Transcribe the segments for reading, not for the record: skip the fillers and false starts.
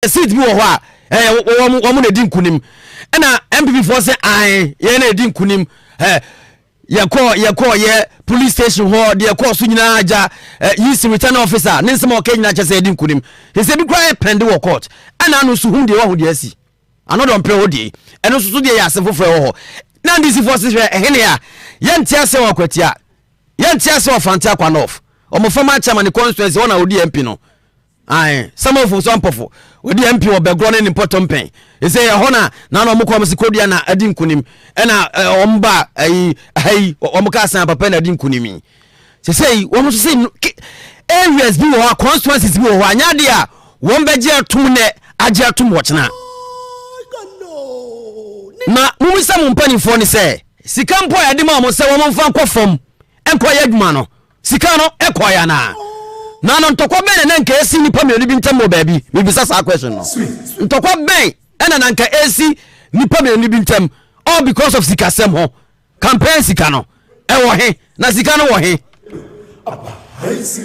seat bi wo ho a wo mo na di nkunim na MPP for say ai ye na di nkunim ye police station ho de ye so nyina aja youth return officer ne nsem o ka nyina chese di nkunim he say bi kra pende wo court ana no so hu de wo ho de asi ano don pre ho de eno so de ye asefofo ho na ndisi forces ehene a ye ntia se wo kwatia ye ntia se wo fantia kwanof o mo former chairman the constituency one odi MP no ai some of us ampofo odi MP wo begro ne important pen e say ye hona na no mo ko msikodua na adi nkunim na omba ai omka san papa na adi nkunimi say wo mo say areas bi wo constituencies bi wo anya de a wo beje atum ne age atum wo chena na mumisa mumpanifo ni say sika mpo ya de ma mo say wo mo fa kofom enko ya adwuma no sika no ekoya na no ntokwa ben na nka esi nipa me bi ntem mo baabi me bisa sa question no ntokwa ben na nka esi nipa me bi ntem all because of sika sem ho campaign sika no wo he na sika no wo he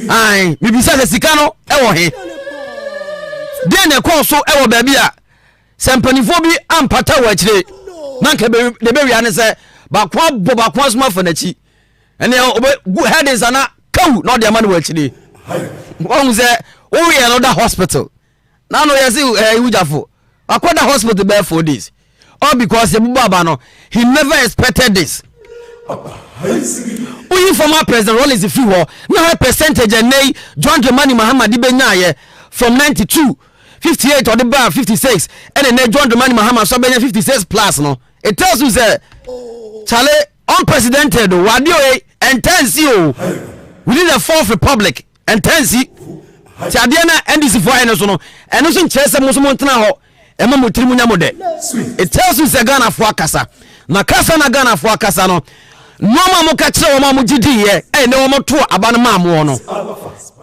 ai me bisa sika no wo he den e ko so wo baabi a sempanifo bi ampata wa kire na nka de be wi ane se ba kwa sma fa na chi ene headings ana kaw na de amane wa kire wọ́n sẹ́ wọ́n yẹ another hospital na no yẹ si ujafo akoda hospital bẹ́ẹ̀ 4 days all because the baba no he never expected this. Oyin former president Rollins if you were now a percentage and nay John Dramani Mahama di benyaye from 92 58 or the bar 56 and then John Dramani Mahama so benya 56 plus no it tells you say chale unprecedented wadio intense you within the fourth republic intense ti ade na NDC for ene so no eno so nkyerese mo so mo ntena ho e ma mo tiri munya mo de it tells you say Ghana for akasa na kasa na Ghana for akasa no noma mo ka kire wo ma mo gidi ye e ne wo mo to abane ma mo no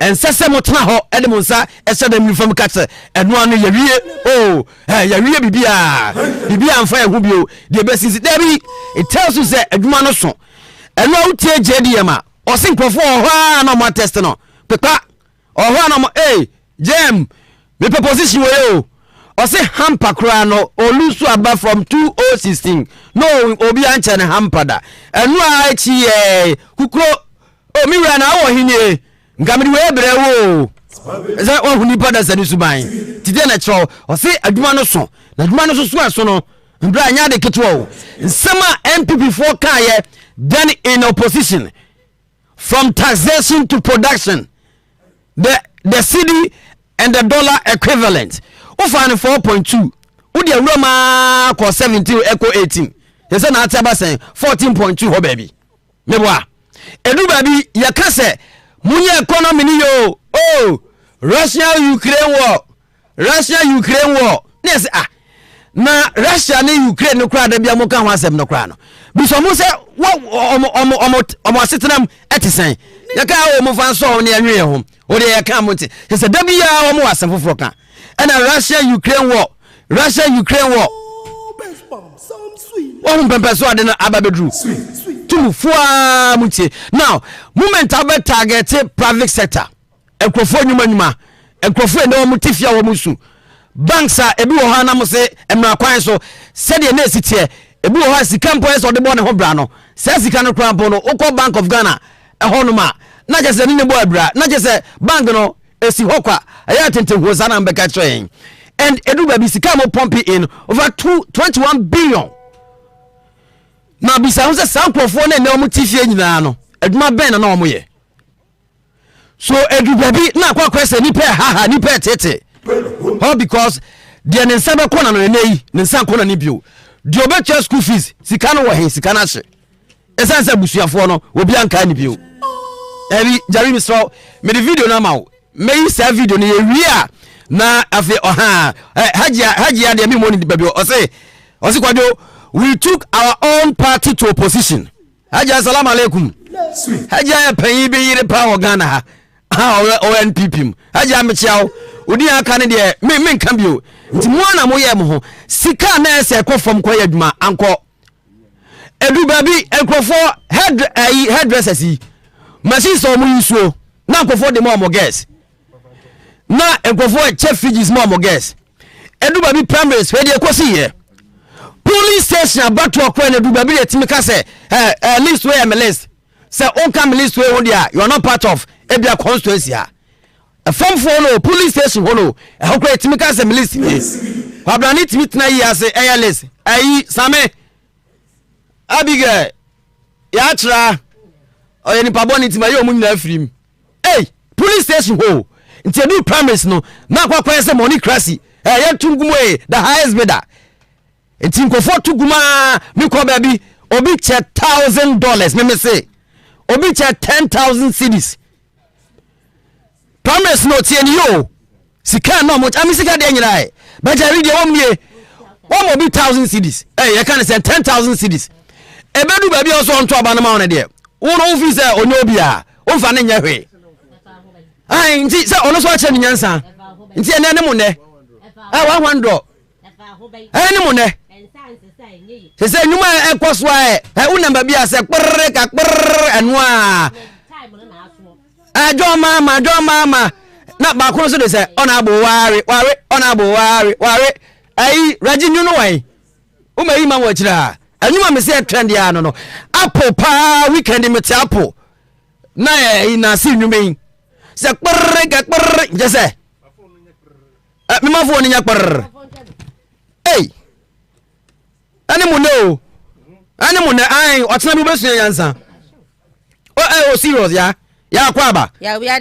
ensese mo tena ho e de mo nsa e se da mi fam ka kire eno anu ye wie ya wie bibia amfa ye hu bio de be sisi debi it tells you say adwuma no so eno utie JDM a o sin krofo ho na mo test no pepa oho na mo jam me proposition we o say hamper kra no olusu aba from 2016 no obi anche ne hamper da enu a chi kukuro o mi wura na wo hinye ngamri we bre wo za o huni pada sani suban tide na chro o say aduma no so na aduma no so so no mbra anya de ketwo o nsema MPP for kaye then in opposition from taxation to production the cedi and the dollar equivalent ofan 4.2 udi awrama ko 17 echo 18 yesa na ataba sen 14.2 ho baby meboa edu baby yakase munye economy ni yo Russia Ukraine war yes na Russia ni Ukraine no kra da bia mo kan ho asem no kra no bi so mo se omo asetenam etisen yaka o mo fan so ne anwe ho o de yaka mo ti se da bia o mo asem foforo kan na Russia Ukraine war o mpempe so ade na ababedru tumu fua mutie now moment abe target private sector ekrofo nyuma ekrofo ne o mutifia wo musu banks a ebi wo ha na mo se emra kwan so se de na esitie ebi wo ha sika mpo so de bo ne ho bra no se sika no krampo no ukọ Bank of Ghana ehonuma na je se ne bo abra na je se bank no esi hokwa aya tente ho sana mbeka train and edu baby sika mo pump in over 21 billion na bisa ho se sankrofo na ne o mutifie nyina no eduma ben na o mo ye so edu baby na kwa kwese ni pe ni pe tete all because the nensabe kona no nei nensan kona ni bio the obecha school fees sika no wo he sika na hye esansa busuafo no obi anka ni bio ebi jari misro me the video na ma me sa video ni ewia na afi hajia de me money baby o say Kwadwo we took our own party to opposition hajia assalamu alaikum hajia panyi be yire pa o Ghana ha ONPP hajia me chiao odi aka ne de me nka bio nti mo na mo ye mo ho sika na ese ko fom ko yaduma anko edu baby ekrofo hairdressers yi machine so mo yisuo na ekrofo de mo gas na ekrofo chef fridges mo gas edu baby primaries we dey kosi here police station about to akwa na edu baby dey timi ka say list wey am list say on come list wey won dia you are not part of ebia constituency a form for no police station hono akwa timi ka say list kwabra ni timi tena yi ase list ayi same Abigail ya tra oye ni paboni tima yo mu nyina afrim police station ho nti edu primaries no na kwa say money crazy ya tungumo the highest bidder nti nkofo tuguma mi ko baby obi che $1,000 me say obi che 10,000 cedis primaries no tie ni yo sika no mo ami sika de nyira but I read your omnie one obi 1,000 cedis you can say 10,000 cedis ebedu baby also on to aba na ma on de wo no fi say onye obi a wo fa ne nya hwe nti say ono so a che ni nyansa nti ene ne mo ne 100 ene mo ne se say nyuma ekwoso wo number bia say kpr ka kpr anu a ajo mama na ba ko so de say ona abo ware ona abo ware ai raji nyunu wai o mai ma wo kira anyuma me say trend ya no apple pa weekend me ti apple na na si nyume se kpr ka kpr je say me ma fo ni nya kpr ani mu ne ai otena bi besu yansa o serious ya kwaba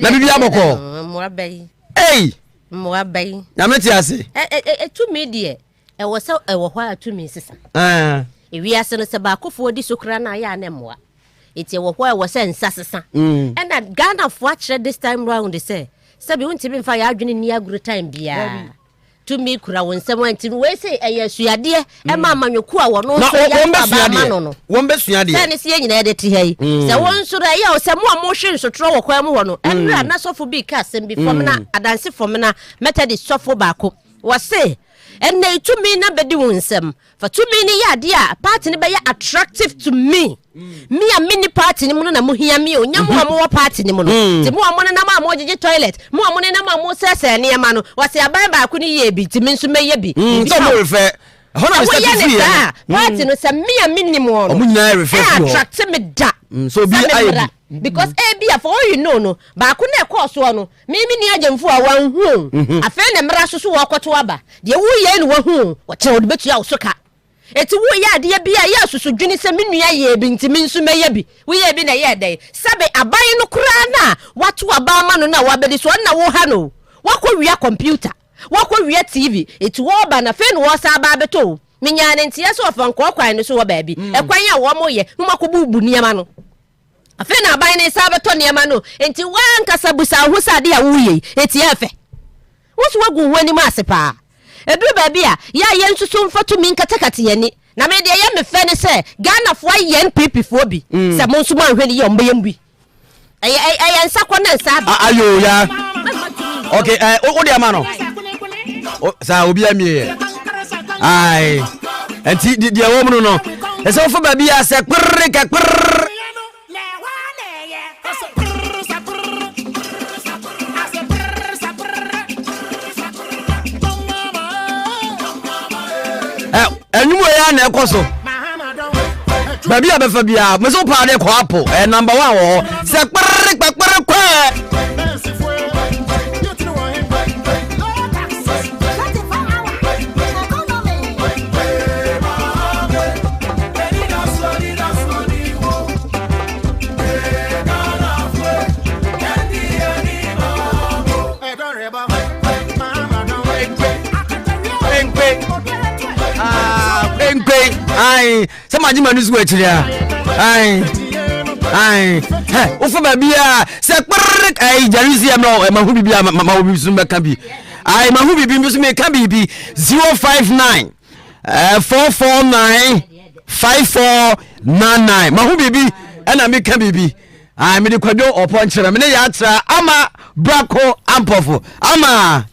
na bibia boko mo abai na meti ase to media e wo se e wo hwa to me sisa wi ase no se ba kofo di sokra na ya na moa eti wo hwa e wo se nsa sisa and that Ghana fo akire this time round say sabi won tibi mfa ya adwene ni agro time bia to me kura won sem anti we say eyasuade e ma manwoku a wono so ya baba ma no won besuade se ne se nyina e de te hai se won so da ya o se mo hwe nsotro wo kwa mu ho no enra na sofo bi ka sem bi fom na adanse fom na metadi sofo baako wo se enne to me na bedi won sem for to me ni ya de a party ne be ya attractive to me me a mini party ni mu na mu hia me o nya mu mo party ni mu no ti mu mo na ma mo jeje toilet mu mo na ma mo sese ne ma no wo se aban ba ko ni ye bi ti me nso me ye bi so mo refer hono be start free party no se me a mini mo no mo nyina refer for attract me da so bi I because be for all you know no ba ko na course no me ni agemfu a wan hu afa na mra so so wo kwoto aba de wo ye ni wo hu wo che wo betu ya wo soka eti wo ya de bia ya susu dwini se menua ye bi ntimi nso meye bi wo ye bi na ye dai sabe aban no kura na watu aba ma no na wabedi so na wo ha no wakọ wia computer wakọ wia TV eti wo ba na fe no wo sa ba beto menya ne ntia so ofan ko kwan no so wo ba bi ekwan ya wo mo ye no makobu bu niam no afe na aban ne sa beto niam no enti wan kasa busa ho sa de a wo ye eti efe wo so wagu wani ma sepa edu ba bia ya ye nsusu mfatu mi nkatakate ye ni na me de ye me fe ne se Ghana fo ye NPP fo bi se mo nso ma hwe ni ye ombe ye mbi ay nsa ko na nsa ba ayo ya okay o de ama no sa obi amie ai enti de wo mu no e se fo ba bia se kpr ka kpr enyumo ya na ekoso baby abefa bia me so pa de ko apo number 1 wo se kpr kwa ai se ma jima nusu achiri ai o fa ba bia se kpr ai Jerusalem no ma hu bibia ma hu bisu me kan bi ai ma hu bibi bisu me kan bi 059 449 5499 ma hu bibi ana me kan bibi ai me de Kwadwo opo nchira me ne ya atra ama brako ampofo ama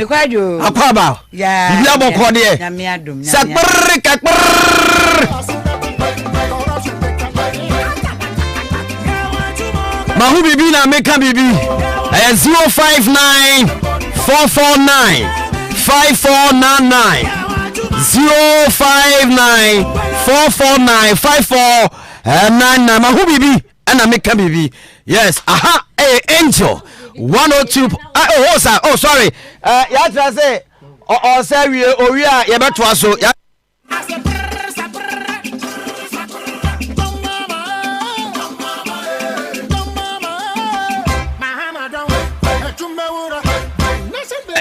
Kwadwo akwaba ya bibia boko de nyame adom se kpr ka kpr Mahu bibi na meka bibi 059 449 5499 059 mahu bibi ana meka bibi. Yes, aha, hey, Angel 102 oh sir, oh sorry, ya try say o say we a ye beto aso ya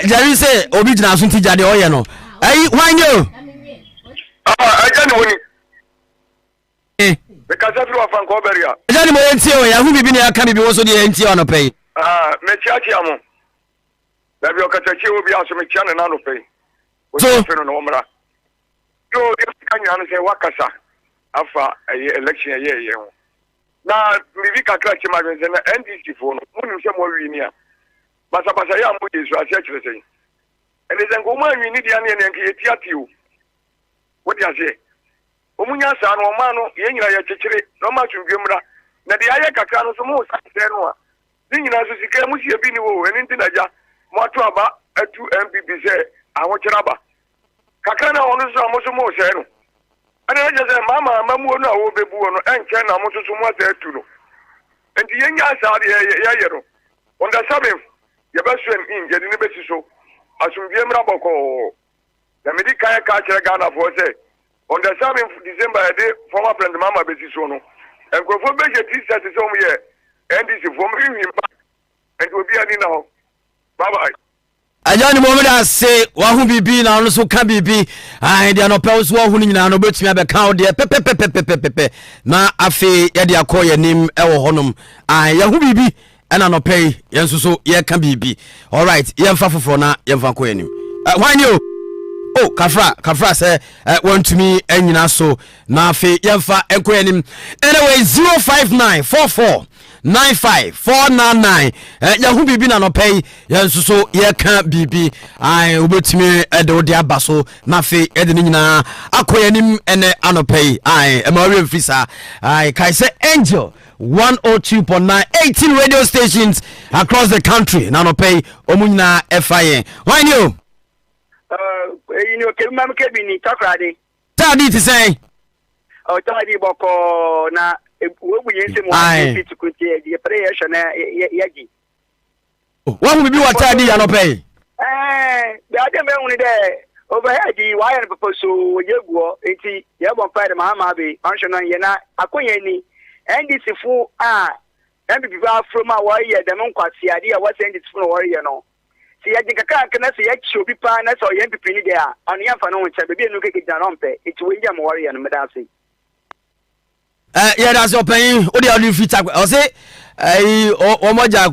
Jerry say obi jina so ntija de oye no. Why you? Ajani woni. Because every one fan Koberia. Ajani mo enti o ya hu bibi na aka bibi wo so de enti o no pay. Me chiachi amo. Da bi okatachi obi aso me chia na no pay. So no omra. Yo kanya no say wakasa afa election ye ho. Na bibi kakra chi ma benze na NDC fo no. Munim se mo wi ni a. Basa ya mo Yesu ase akire sei. Ene zengo mo anwi ni dia ne ne nke yetiati o. What do you say? Omunya sa no ma no ye nyina ye kekere no ma twudwemra na de aye kakra no so mo sa no a ni nyina so sika mu sie bi ni wo eni nti na ja mo ato aba atu MPP se aho kyeraba kakra na ono so mo so mo se no ana je se mama mamu no a wo bebu no enche na mo so mo sa atu no enti ye nya sa de ye no on the 7th ye be so en je ni be si so asumdwemra boko na me di kai ka kyere Ghana for say on the 7th of December, the former president Mama Besisono, and go for Beja T-shirt is home here, and this is for me, and will be any now. Bye bye. Ajani moment I say, Wahoo be now also can be. I did not pause who in an obit me account there. Pepe. Na afe Edia Koya name El Honum. I Yahoo be and I no pay. Yes, so ye can be. All right, Yan Fafofona, Yan Fancoenim. Why you? Oh, Kafra say want to me enyina so na afi yemfa enkoyanim. Anyway 05944954999 yahu bibi na no pay yenso so ye kan bibi ai obetimi de odi abaso na afi de nyina akoyanim ene anopay ai emawre mfisa ai kai say Angel 102.9 18 radio stations across the country na no pay omunyina FIN. Why you? You know, Kevin Kevin, Takradi. Tadi to say, oh, Tadi Boko, na, we use him to continue the operation. Yagi. What will be what Tadi and pay? The other man only there overhead the wire proposal, Yago, 80, Yabon Fire Mahamabi, Anshana Yena, Akoyeni, and this fool and be from our warrior, the Monquasi idea was ended for warrior, no. Si ya jikaka kana si ya chobi pa na so ya mpipini dia anu ya fa no ncha be bi enu keke janompe eti we jam warrior no medase yeah that's open o dey fit o say o moja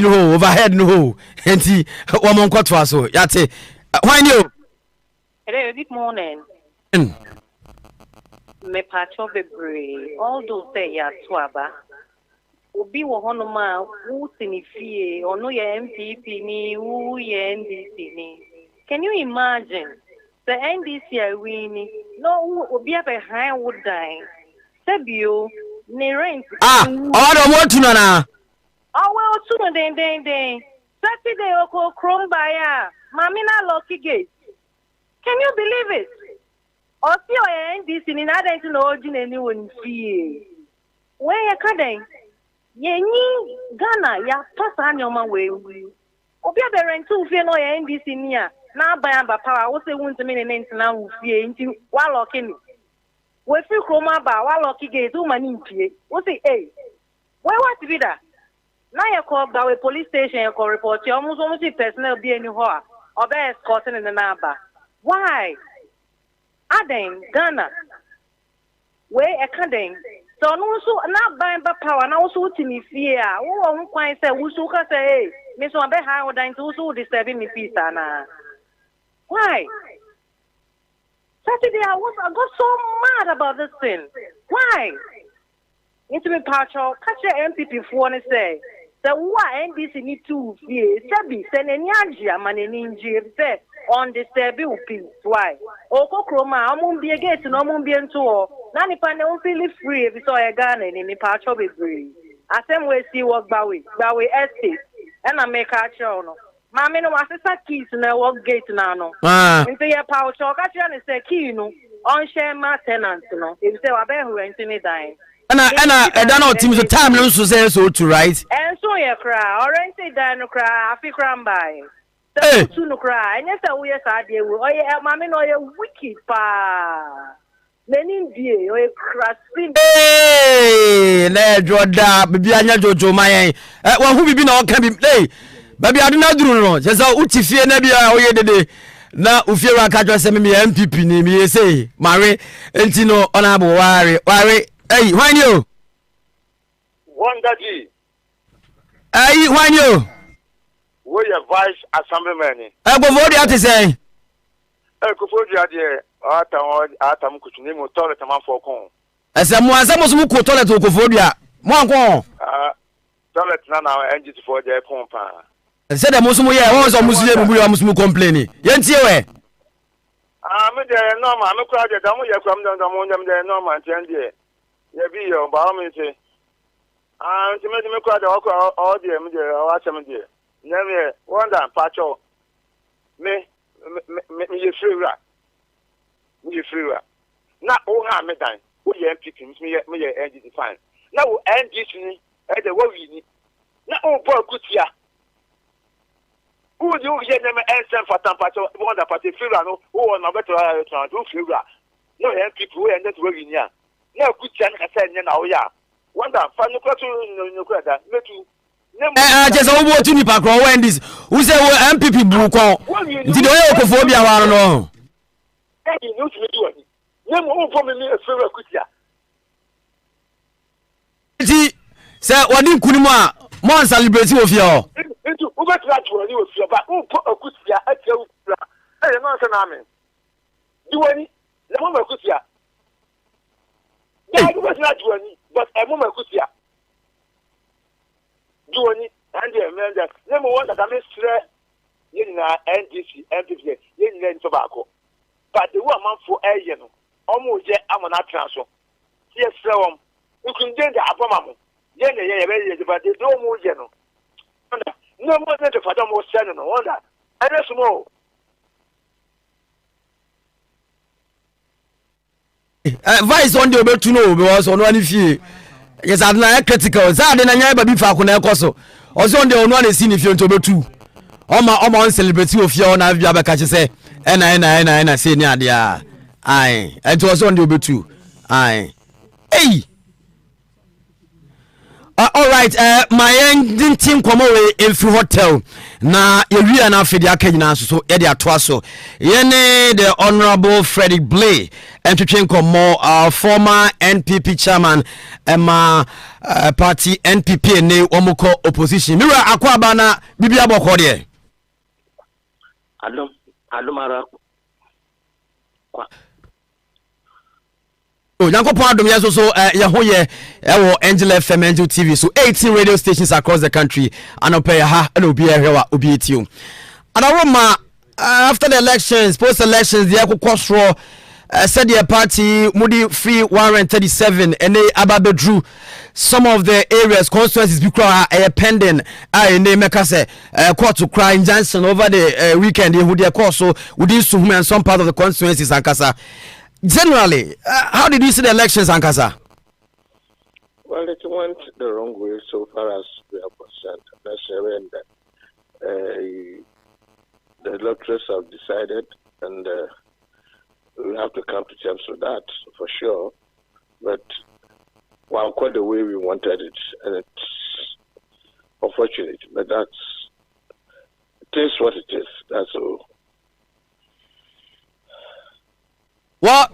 no overhead no enti o mon kwatwa so yate why you hello good morning me pacho bebre all those say ya twaba obi wo hono ma wo sinifie ono ye MPP ni wo ye NDC ni. Can you imagine the NDC are winning no obi abe high would die sebio ni rent odo mo tuna na well tuna den Saturday oko chrome buyer mami na lucky gate. Can you believe it? Osi o NDC ni na den no ojina ni won fie where ya kaden Yenyi Ghana ya pasa anyoma wewe. Obi aberentu ufie no ya NDC ni a na aban aba power wo se wunti me ne ntina ufie nti wa loki ni. We fi kroma ba wa loki gate wo mani mpie. Wo se we what be that? Na ye call ba we police station ye call report you almost personnel bi eni ho a obe escort ne na aba. Why? Aden Ghana. We ekaden so no so na ban ba power na so timi fie a wo won kwan say wo so ka say me so be high odan to so disturb me peace na why Saturday I got so mad about this thing. Why into me pacho catch MPP for ne say why NDC need to fie sabi say nani agia manani nji say on disturb you peace. Why oko kroma amon bi gate no amon bi nto na nipa ne won feel free if so e Ghana ni nipa cho bebre asem we see work bawe estate and I make a show no Mammy no assistant keys in the work gate now. Into your pouch or catch you say key no on share my tenants no. If say I who renting it dying. And I don't know teams the time no so say so to right. And so you cry or rented down no cry afi cram by. Hey. So no cry. And yes we yes I deal with. Oh yeah, mammy no you wicked pa. Many dear or crasping. Hey, let draw that baby anya jojo my one who be no can be hey. Baby I do not do no. Just uti fie na bia o ye dede. Na ufie wa ka twa se me MPP ni me say mare enti no honorable ware. Hey, when you? Wonder G. Hey, when you? We are vice assemblyman. Go for the ati say. Kofi ade atam kutuni mo toilet man for kon. Ese mo ansa mo ko toilet ko for dia. Mo anko. Toilet na engine for the pump. Ese de mo so mo ye, won so mo si e bubu mo so mo complain. Ye ntie we. Me de normal, me kura de damo ye kwam de damo nyam de normal tian de. Ye bi yo ba me se. Nti me kura de o de me de o asem de. Nyam ye wonder pacho. Me ye free. You free. Na o ha me dan. O ye MPP me ye NGC fine. Na o NGC ni e de wo wi ni. Na o bo akutia. Who do you never answer for Tampato? One that party free no who na better do free. No MPP we and that we ni. Na akutia na say na o ya. One that fa no kwato no kwada. Me too. Just owo tu ni pa kro when this. Who say MPP bu ko. Nti de o ko phobia wa no. You know to do any. Name o for me a free akutia. Nti say wadi nkunimu a mo celebrate wo fie o. Into over to that one you feel but who put a kutia at your hey no say na me. Do any the mama kutia. Yeah, you was not do any but a mama kutia. Do any and the man that number one that I miss you na NDC MPP you need tobacco. But the one man for a year no almost je amana transfer. Yes from you can get the abama. Yeah, but they don't move you know. No more than the father was sending no wonder. And that's more. Vice on the able to know because on one fee. Yes, I'm not critical. Zad and I be for Koso. Also on the one is seen if you're to be two. On celebrity of your Navia catch say, and I say near the aye. It was on the able to. Aye. Hey. All right, my ending team come away in free hotel. Na area na fidi akanyina so e de atoa so. Yene the honorable Frederick Blay and to more former NPP chairman party NPP ne omoko opposition. Mira akwaba na bibia bokọ de. Adoma Oh, Yankopon Adom yes so Yahoye Angel FM Angel TV so 18 radio stations across the country and pay ha and obi ehewa obi etiu. And Aroma after the elections, post elections the Akokosro said the party Moody free 137 and they ababedru some of the areas constituencies because pending they make us court to cry injunction over the weekend who they call so within Suhum and some part of the constituencies Ankasa. Generally, how did you see the elections, Ankasa? Well, it went the wrong way so far as we are concerned. Necessarily, and the electors have decided, and we have to come to terms with that for sure. But well, quite the way we wanted it, and it's unfortunate, but it is what it is. That's all. Well,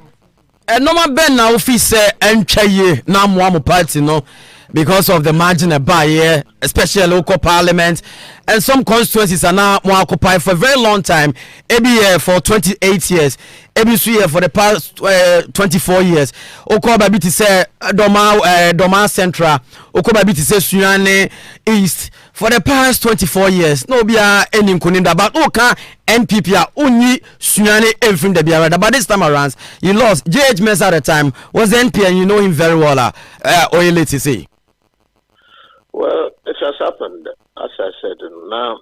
normal Ben now office entry na mo party no because of the margin by here, especially local parliament and some constituencies are now more occupied for a very long time. Every year for 28 years, every year for the past 24 years. Okoba biti say Adoma Central, Okoba biti say Sunyane East for the past 24 years. No be any kuninda but oka NPP only Sunyane everything the biara. But this time around, you lost JH Mesa at the time was NP and you know him very well. Or let's say. Well, it has happened, as I said. Now,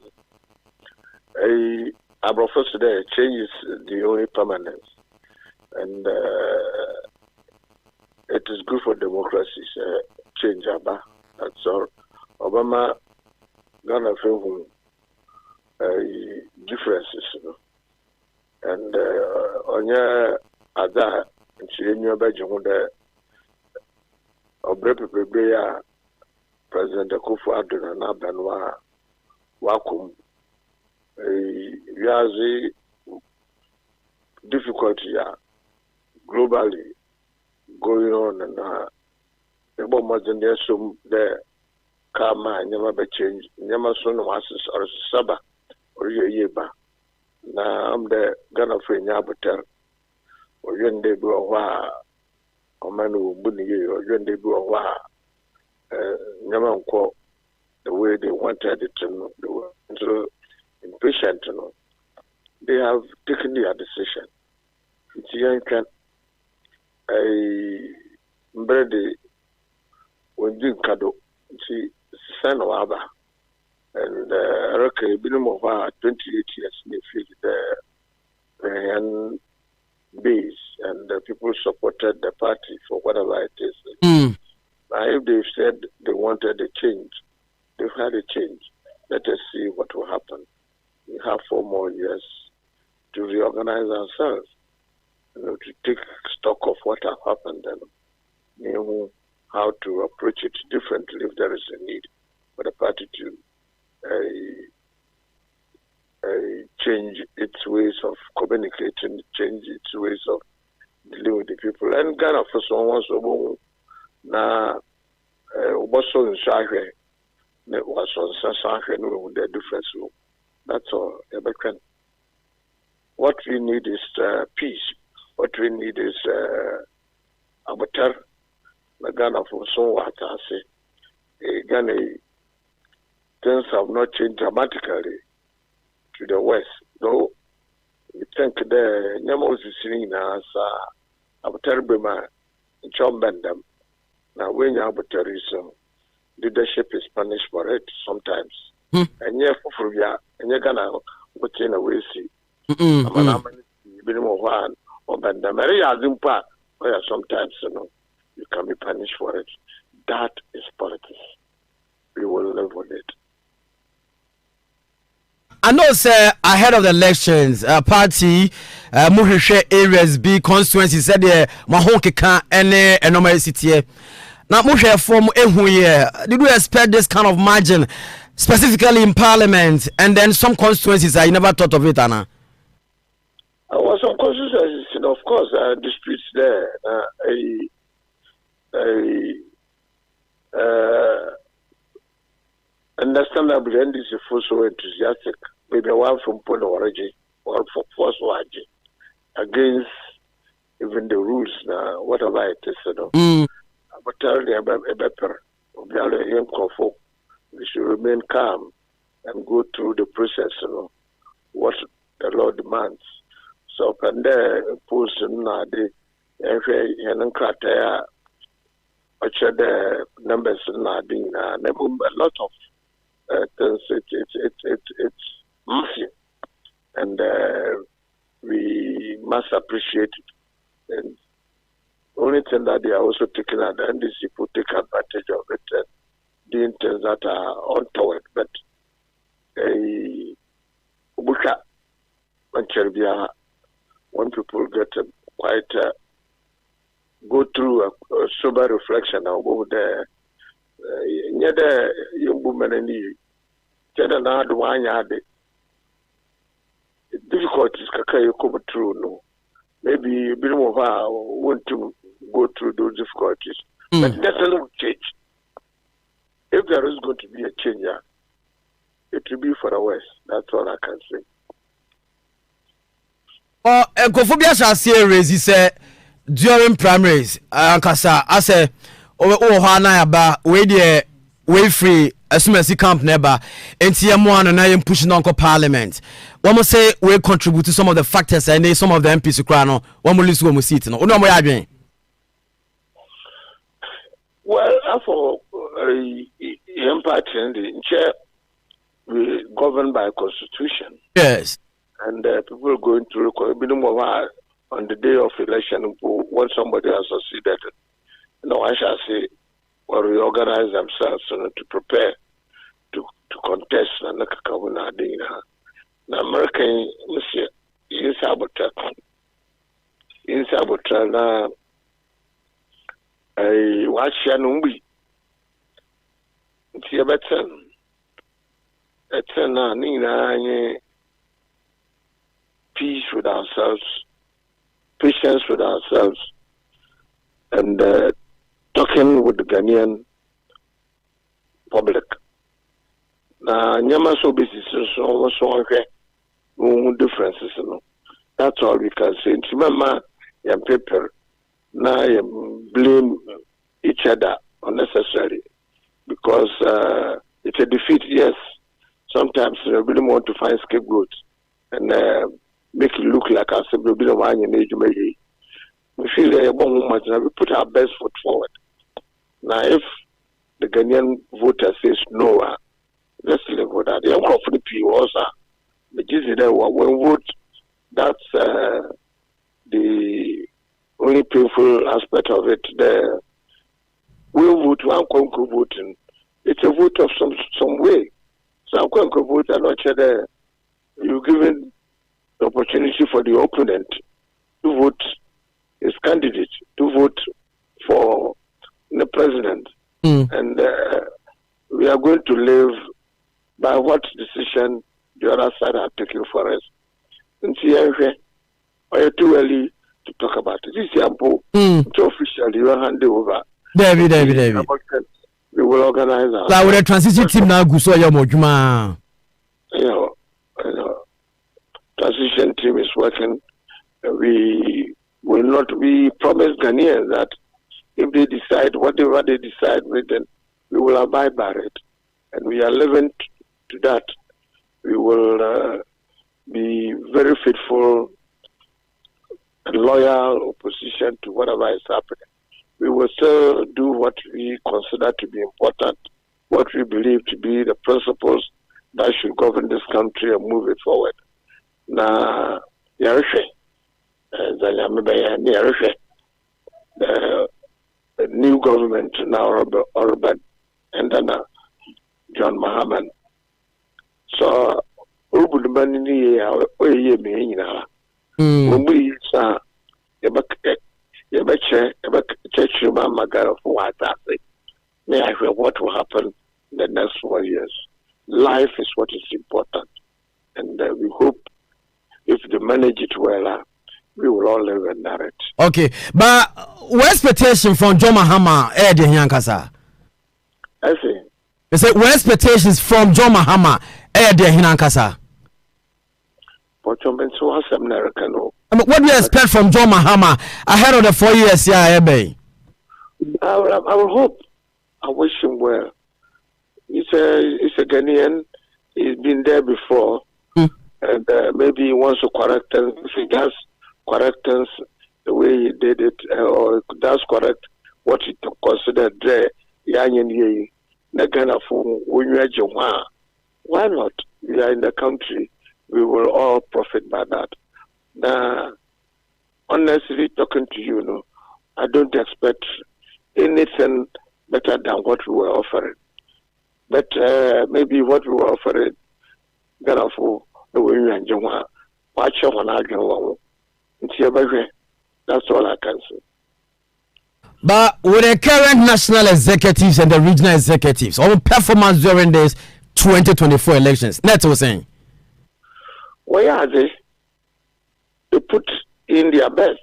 Our professor there, change is the only permanence, and it is good for democracy. Change, that's all. Obama gonna feel differences, you know, and on your other, in your bedroom, the President Kofi and Adoma welcome. We have a difficulty globally going on, and the moment there some the karma never be changed. Never soon was or Saba or Yeba. Now I'm the Ghana friend Yabuter or Yende Bua or Manu Bunny or Yende Bua. Never quote the way they wanted it to do. So impatient, you know. They have taken their decision. It's young can Brady when you kado see son of Abba and okay, minimum of 28 years in the field there and base and the people supported the party for whatever it is. Now if they've said they wanted a change, they've had a change. Let us see what will happen. We have 4 more years to reorganize ourselves, you know, to take stock of what has happened and you know how to approach it differently if there is a need for the party to change its ways of communicating, change its ways of dealing with the people. And Ghana for someone so now what's on Sahwe, was on Sahwe with the difference. That's all. What we need is peace. What we need is abatar. Ghana for so what I say. Ghana things have not changed dramatically to the west. Though we think the Nyamos is seen as abatar bema chombendam. Now when you abatar is leadership is punished for it sometimes. And yeah, for ya, and you're gonna put in a way see. One or Bandamaria Zimpa, where sometimes you know you can be punished for it. That is politics. We will live with it. I know, sir, ahead of the elections, party, Muhishe areas B constituency said, Mahonke can any normal city. Now, Muhishe form did you expect this kind of margin? Specifically in Parliament, and then some constituencies, I never thought of it, Anna. Well, some constituencies, of course, disputes there. Understandably, NDC is so enthusiastic. Maybe one from Polo Origi, one from Force Waji, against even the rules, whatever it is, you know. But tell them a better, we should remain calm and go through the process, you know, what the law demands. So, can they post the numbers a lot of things. It's massive, and we must appreciate it. And the only thing that they are also taking advantage, people take advantage of it. Doing things that are untoward, but when people get quite go through a sober reflection about the young woman and the difficulties you come through. No, maybe a bit more want to go through those difficulties, but that's a little change. If there is going to be a change, it will be for the West. That's all I can say. Kofi shall say raise during primaries. Ankasa, I say, way free as soon as he camp never. NTM1 and I am pushing on Parliament. One must say we contribute to some of the factors and some of the MPs who cry no. One will lose one will sit no. Well, for impact in the chair, we governed by constitution. Yes. And people going through on the day of election when somebody has succeeded. I shall say, or reorganize themselves to prepare to contest and na American in saboteur na watch yanumbi nti na nina peace with ourselves, patience with ourselves, and talking with the Ghanaian public. Na nyama so basis so differences, That's all we can say. Mama, you paper, now you blame each other unnecessarily because it's a defeat. Yes, sometimes we really want to find scapegoats and make it look like us. We feel we put our best foot forward. Now, if the Ghanaian voter says no, let's live with that. The uncle for the people also, when vote, that's the only painful aspect of it. We vote, one conquer voting. It's a vote of some way. So conquer vote and not there. You're given the opportunity for the opponent to vote his candidate, to vote for the president. And we are going to live by what decision the other side are taking for us. And see, are too early to talk about it? This is to officially you hand over. David. We will organize our. Like with the transition team now, Gusoya Mojuma. Transition team is working. We will not. We promise Ghanaians that if they decide whatever they decide, then we will abide by it, and we are living to that. We will be very faithful and loyal opposition to whatever is happening. We will still do what we consider to be important, what we believe to be the principles that should govern this country and move it forward. Na Yarishe, the new government now, Orban, and then John Mahama. So, when we saw what will happen in the next 4 years. Life is what is important, and we hope if they manage it well, we will all live and narrate. Okay, but what expectation from John Mahama? I see. They say what expectations from John Mahama? What do you expect from John Mahama ahead of the 4 years? I will hope. I wish him well. He's a Ghanaian. He's been there before, and maybe he wants to correct things. If he does correct things the way he did it, or does correct what he considered there, why not? We are in the country. We will all profit by that. Now, honestly, talking to you, I don't expect anything better than what we were offering. But maybe what we were offering, that's all I can say. But with the current national executives and the regional executives, our performance during this 2024 elections, that's what I'm saying. Why are they? They put in their best.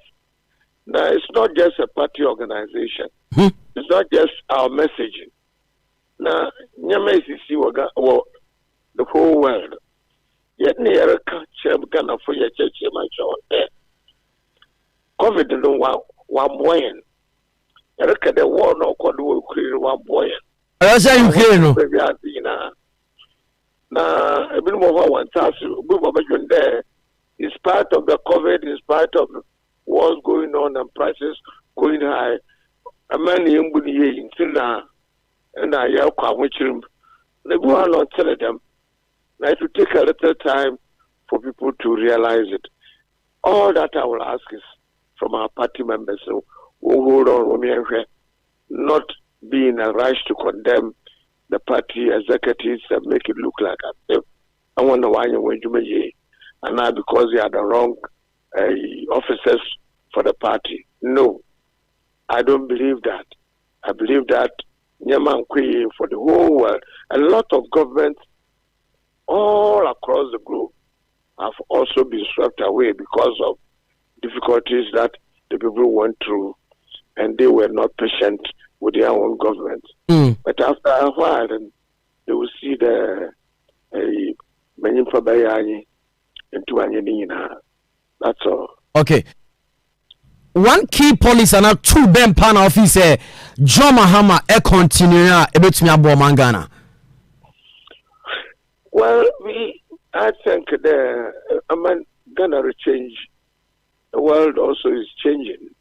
Now, it's not just a party organization. It's not just our messaging. Now, the whole world. Yet, COVID no one boy. The war no Kwadwo one boy. That's how you hear Now, a bit more 1,000 there. In spite of the COVID, in spite of wars going on and prices going high, a man in Bunia in Tina and I yell, which room. They go on tell them, Now it will take a little time for people to realize it. All that I will ask is from our party members, so we'll hold on, not be in a rush to condemn the party executives and make it look like I wonder why you went to me, and now because they are the wrong officers for the party. No, I don't believe that. I believe that for the whole world, a lot of governments all across the globe have also been swept away because of difficulties that the people went through, and they were not patient with their own government. But after a while, then they will see the that's all. Okay. One key policy and 2 Ben Pan officer John Mahama continue ebetumi abo mangana. Well, I think the Ghana will change. The world also is changing.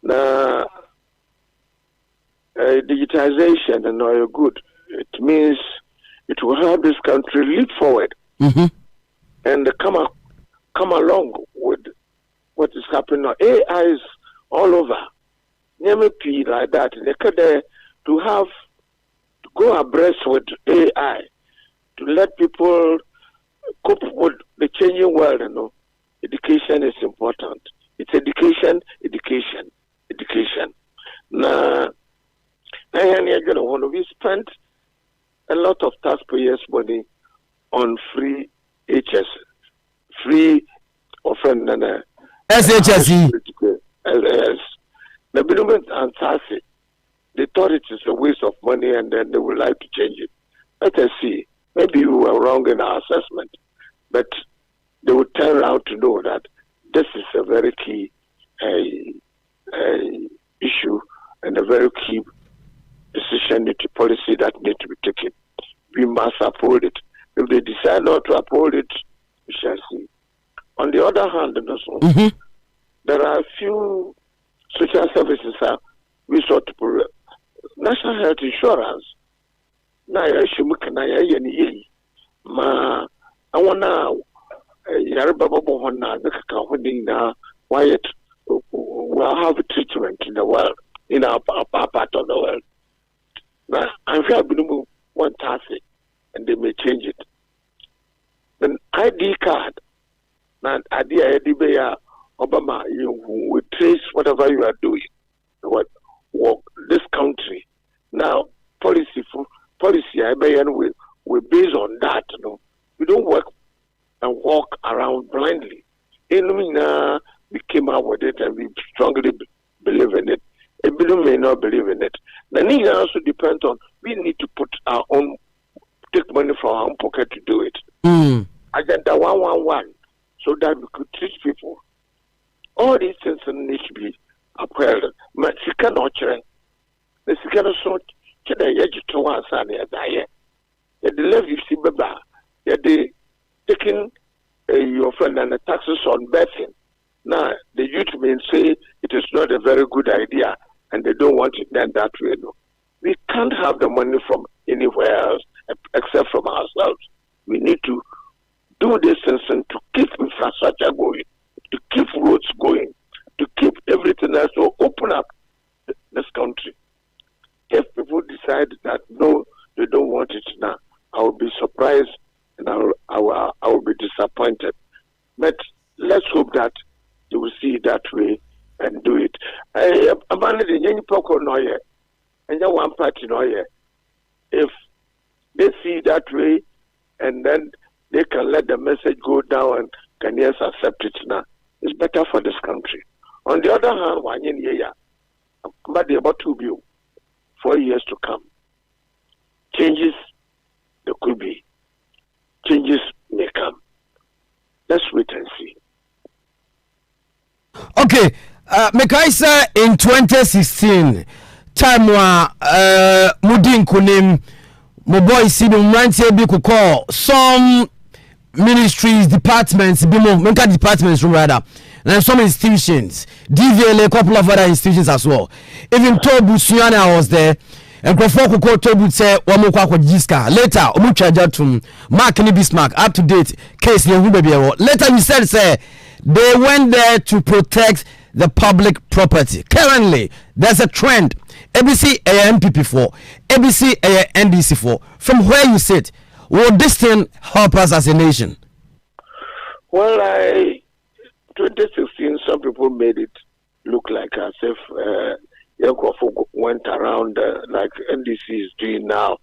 Now, digitization and all good. It means it will help this country leap forward and come along with what is happening now. AI is all over. NMP like that. They could to go abreast with AI to let people cope with the changing world. You know, education is important. It's education. Now, we spent a lot of taxpayers' money on free HS, free offering and SHSE. Yes. The government and SASI, they thought it is a waste of money and then they would like to change it. Let us see. Maybe we were wrong in our assessment, but they would turn around to know that this is a very key issue and a very key decision policy that needs to be taken. We must uphold it. If they decide not to uphold it, we shall see. On the other hand, there are a few social services we sought to put national health insurance. Now, I want to will have a treatment in the world, in our part of the world. Now, I'm sure one task and they may change it. Then ID card, now idea Obama, you will trace whatever you are doing, what this country. Now, policy I we based on that. You know, we don't work and walk around blindly. We came out with it and we strongly believe in it. A billion may not believe in it. The need also depends on we need to put our own, take money from our own pocket to do it. Agenda 111, so that we could teach people. All these things need to be upheld. But she cannot change. The second sort to the edge to one side of the left you see Baba, they taking your friend and the taxes on betting. Now, the youth may say it is not a very good idea and they don't want it done that way. No. We can't have the money from anywhere else except from ourselves. We need to do this and to keep infrastructure going, to keep roads going, to keep everything else to open up this country. If people decide that no, they don't want it now, I will be surprised and I will be disappointed. But let's hope that they will see it that way and do it. One party if they see it that way and then they can let the message go down and Ghanaians accept it now, it's better for this country. On the other hand, but about 4 years to come. Changes, there could be. Changes may come. Let's wait and see. Okay, Mekaisa in 2016, time Mudin Kunim, my boy Sidum Rantie Bikuko, some ministries, departments, Menka departments rather, and some institutions, DVLA, a couple of other institutions as well. Even Tobu Suyana was there. Nkrofo kokko tobu say womo kwa jiska later omu charger to mark ni Bismarck up to date case ne hu be later you said say they went there to protect the public property. Currently there's a trend ABC MPP4 ABC NDC4 from where you sit. Will this thing help us as a nation? Well, 2016 some people made it look like as if Kofi went around like NDC is doing now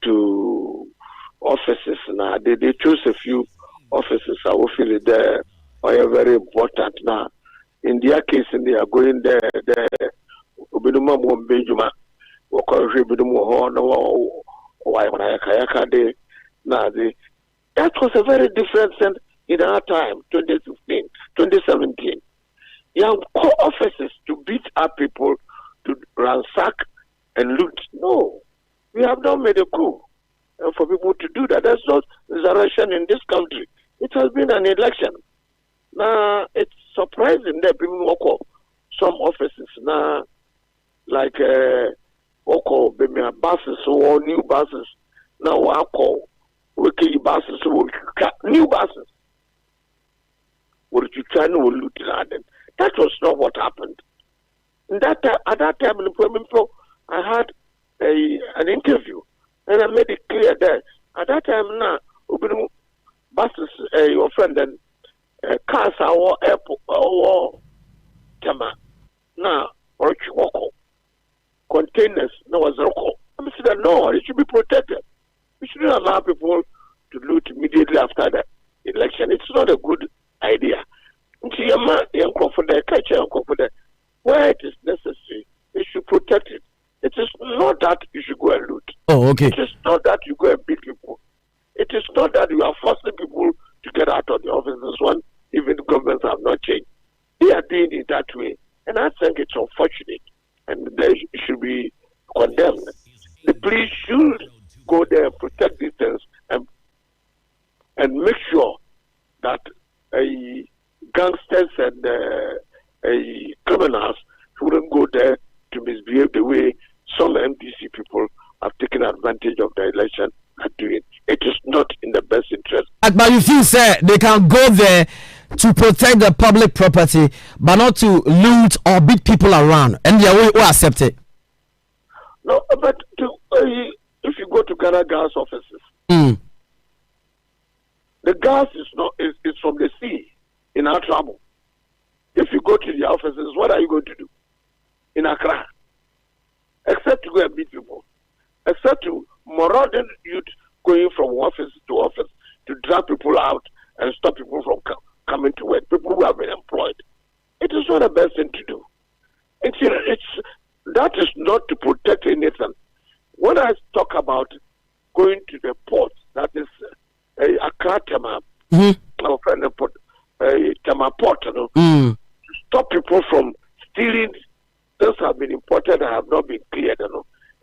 to offices. Now they chose a few offices. I will feel it there are very important now. In their case, they are going there. That was a very different thing in our time, 2016, 2017. Young offices to beat up people, to ransack and loot. No, we have not made a coup. And for people to do that, that's not resurrection in this country. It has been an election. Now, it's surprising that people walk some offices now, like buses or new buses. Now, walk wiki buses, new buses. Would you try to loot them? That was not what happened. At that time, I had an interview, and I made it clear that at that time now, buses, your friend, and cars are airport or Tama now or Chiwoko containers. No, was I said no, it should be protected. We shouldn't allow people to loot immediately after the election. It's not a good idea. Where it is necessary, they should protect it. It is not that you should go and loot. Oh, okay. It is not that you go and beat people. It is not that you are forcing people to get out of the offices when even the governments have not changed. They are doing it that way. And I think it's unfortunate. And they should be condemned. The police should go there and protect these things and make sure that gangsters and criminals wouldn't go there to misbehave the way some MDC people have taken advantage of the election are doing. It is not in the best interest. But you feel, sir, they can go there to protect the public property, but not to loot or beat people around, and they will accept it. No, but if you go to Ghana gas offices, the gas is from the sea in our trouble. If you go to the offices, what are you going to do in Accra? Except to go and beat people. Except to marauding youth going from office to office to drag people out and stop people from coming to work. People who have been employed. It is not the best thing to do. That is not to protect anything. When I talk about going to the port, that is Accra Tema, our friend port, Tema Port, to stop people from stealing things have been imported and have not been cleared.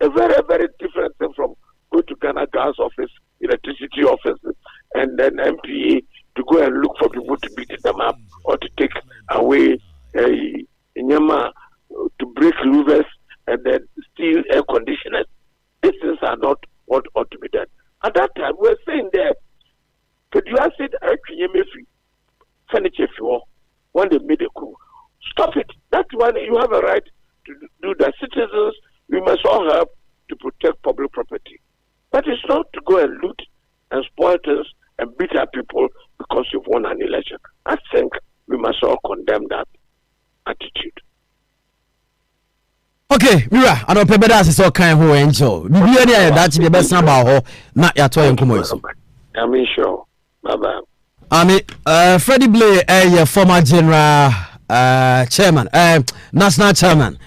A very, very different thing from going to Ghana gas office, electricity office, and then MPA to go and look for people to beat them up or to take away to break louvers and then steal air conditioners. These things are not what ought to be done. At that time, we were saying there, could you have said, furniture when they made a coup? Stop it. That's when you have a right to do that. Citizens, we must all help to protect public property. But it's not to go and loot and spoil things and beat up people because you've won an election. I think we must all condemn that attitude. Okay, Mira, I don't pay better as all kind of angel. Bibi that's the best number ho na ya to enkomo. I'm sure. Bye-bye. Freddie Blay, former general chairman, national chairman,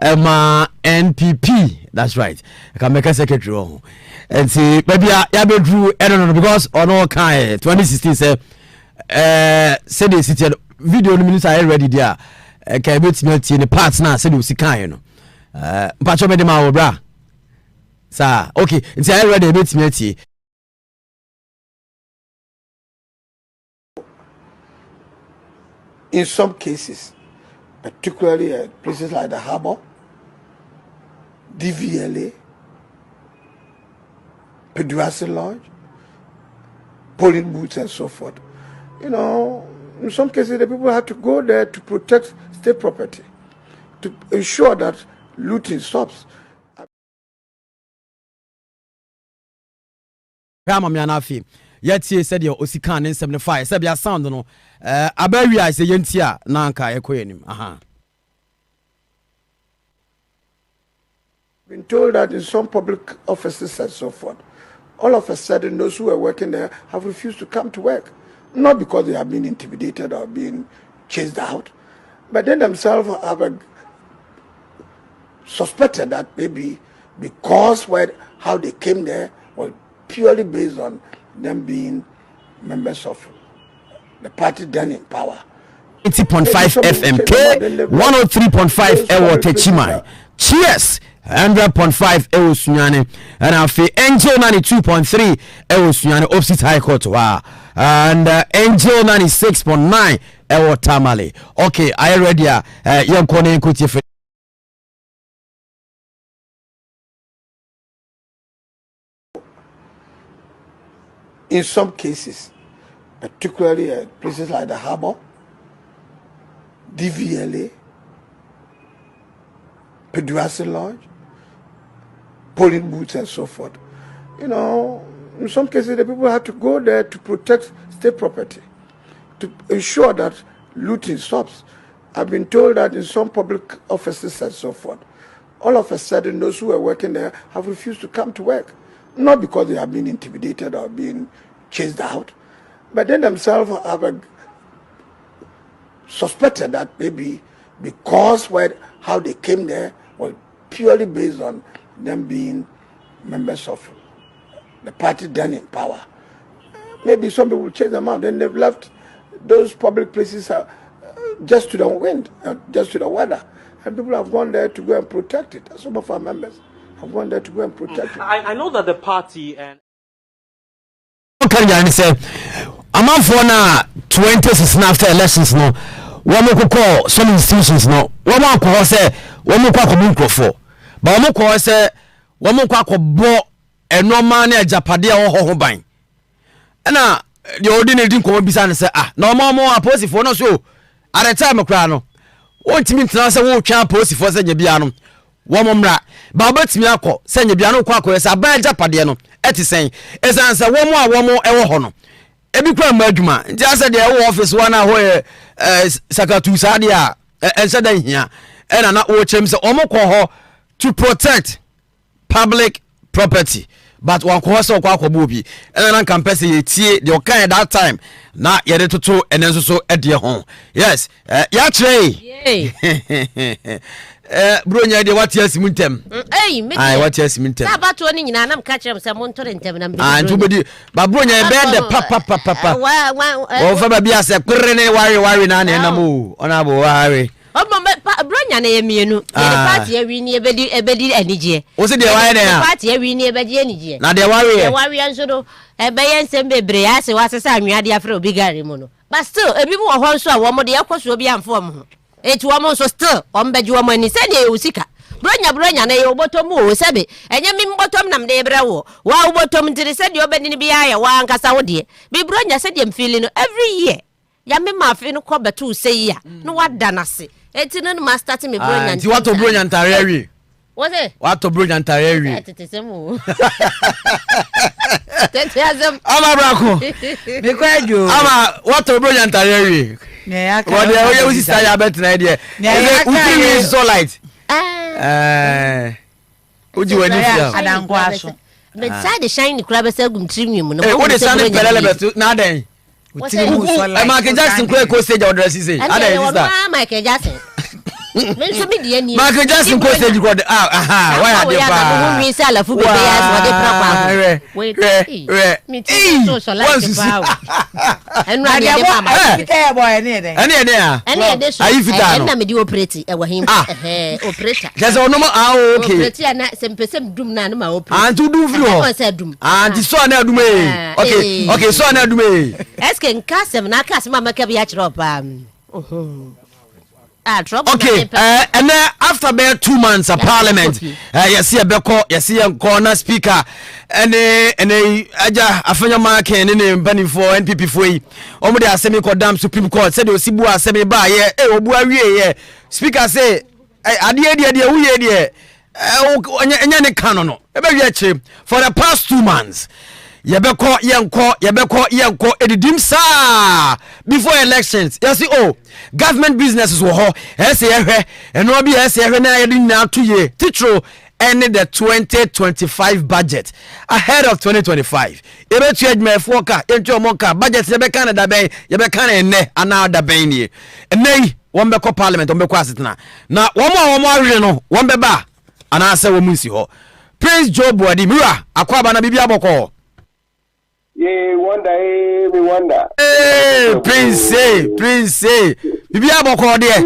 NPP. That's right. I can make a secretary. And see, maybe I be drew. I don't know because on all kind 2016 say the city video minister I ready there. Can be in the parts now. Say the kind, Pacho me ma obra. Sir, okay. It's I ready bit. In some cases, particularly places like the Harbour, DVLA, Peduasi Lodge, polling booths and so forth. You know, in some cases the people have to go there to protect state property, to ensure that looting stops. Ramamianafi, yet he said your Osikan in 75, Sabia sound no, Aberia is a yentia, Nanka, Equanim. Aha. Been told that in some public offices and so forth, all of a sudden those who are working there have refused to come to work, not because they have been intimidated or being chased out, but they themselves have suspected that maybe because how they came there was purely based on them being members of the party then in power. 80.5 FMK, 103.5 Ewo Techimai. Cheers! 100.5 Ewo Sunyane, and I feel Angel 92.3 Ewo Sunyane, opposite High Court. Wow. And Angel 96.9 Ewo Tamale. Okay, I ready? Young Kone Kuti. In some cases, particularly at places like the Harbour, DVLA, Peduasi Lodge, polling booths and so forth. You know, in some cases the people have to go there to protect state property, to ensure that looting stops. I've been told that in some public offices and so forth, all of a sudden those who are working there have refused to come to work, not because they have been intimidated or being chased out, but they themselves have suspected that maybe because how they came there was purely based on them being members of the party then in power. Maybe some people chase them out, then they've left those public places just to the wind, just to the weather, and people have gone there to go and protect it. Some of our members have gone there to go and protect it. I know that the party and I'm on for now 20 after elections no. One more call some institutions no. One more call say one more call for. But one more call say one more call bo and no man a Japadia or Hoban. And now the ordinary didn't come beside and say no more opposite for no so at the time of Crano. What you mean to answer what can't post for Sajabiano? One more Babet Miako, Sajabiano Quaco is a bad Japadiano. Eti saying as answer one more ewo hono ebi kwa madwuma just say the office one where sakatu sadia and said here and na wo chem say omokọ ho to protect public property but one ko so kwa akobo bi and na kan pese ye tie the okan that time na ye de toto enenso so ede ho yes ya kire bronya de what yes muntem ai what yes muntem ta bato ni nyina nam ka kire se montore ntem na ah ntubedi ba bronya be de papa o fa ba bia se kurre ne wari na na mo ona bo wari bronya na yemienu ye party awi ni ebedi anije o se de wari na party awi ni ebedi anije na de wari anso do ebe nsem bebre ya se wasesa anwade afre obi gari mu no but still ebi mu ho nso a wo mo de yakoso obi amfo mo ho eti wo mo so still ombeji wo mo ani se de usika bronya na ye obotom wo sebe enye mi mbotom nam de ebra wo wa obotom ntiri se de obeni ni bia ya wa nkasa wo de bi bronya se de mfili no every year ya me ma afi no ko betu se ya no wada na se eti no ma start me bronya nti wato bronya ntare awie wose wato bronya ntare awie tetesemu tetesem ama brako me kwajo ama wato bronya ntare awie ne ya ka what dey we sister ya bet na idea we so light oji wani fia adankwa so but side shine kura be sagum trimim no o de sane pelele bet na den utirimu so light Michael Jackson ko stage order say ada sister Michael Jackson men so me die ni Michael Jackson ko stage record why are they pa we say alafu be ya so de pra wait me so so like pa enu ade de mama fita boy ne de ene de so ayi fita no na me di operate e wa him operator just ono ma okay operator na sempesem dum na na ma operate antu dum firi ho anti so na dum okay so na dum eske nkasem na kasem ma ka bi a kire opa trouble. Okay, and then after about 2 months of parliament, you see a beko, you see a corner speaker, and aja afanya mark and then banning for NPP for you. Omo de asemi ko dam Supreme Court said you sibu asemi ba ye obua wie speaker say ade who ye de enya ne canon no ebe wie che for the past 2 months. Yebeko yenko edidim sa before elections. You see, government businesses were ho. And no be na yedin na 2 year. Titro ended the 2025 budget ahead of 2025. Ebe tu edme foka, ento monka budget yebeka na dabe, yebeka na enne ana dabe ni. Enne wombeko parliament, wombeko asitna. Na womo awe no, wombe ba ana ase womunsi ho. Prince Job Wadi Mura akwaba na bibia boko. Yeah, me wonder. Hey, Prince. Bibi aboko there.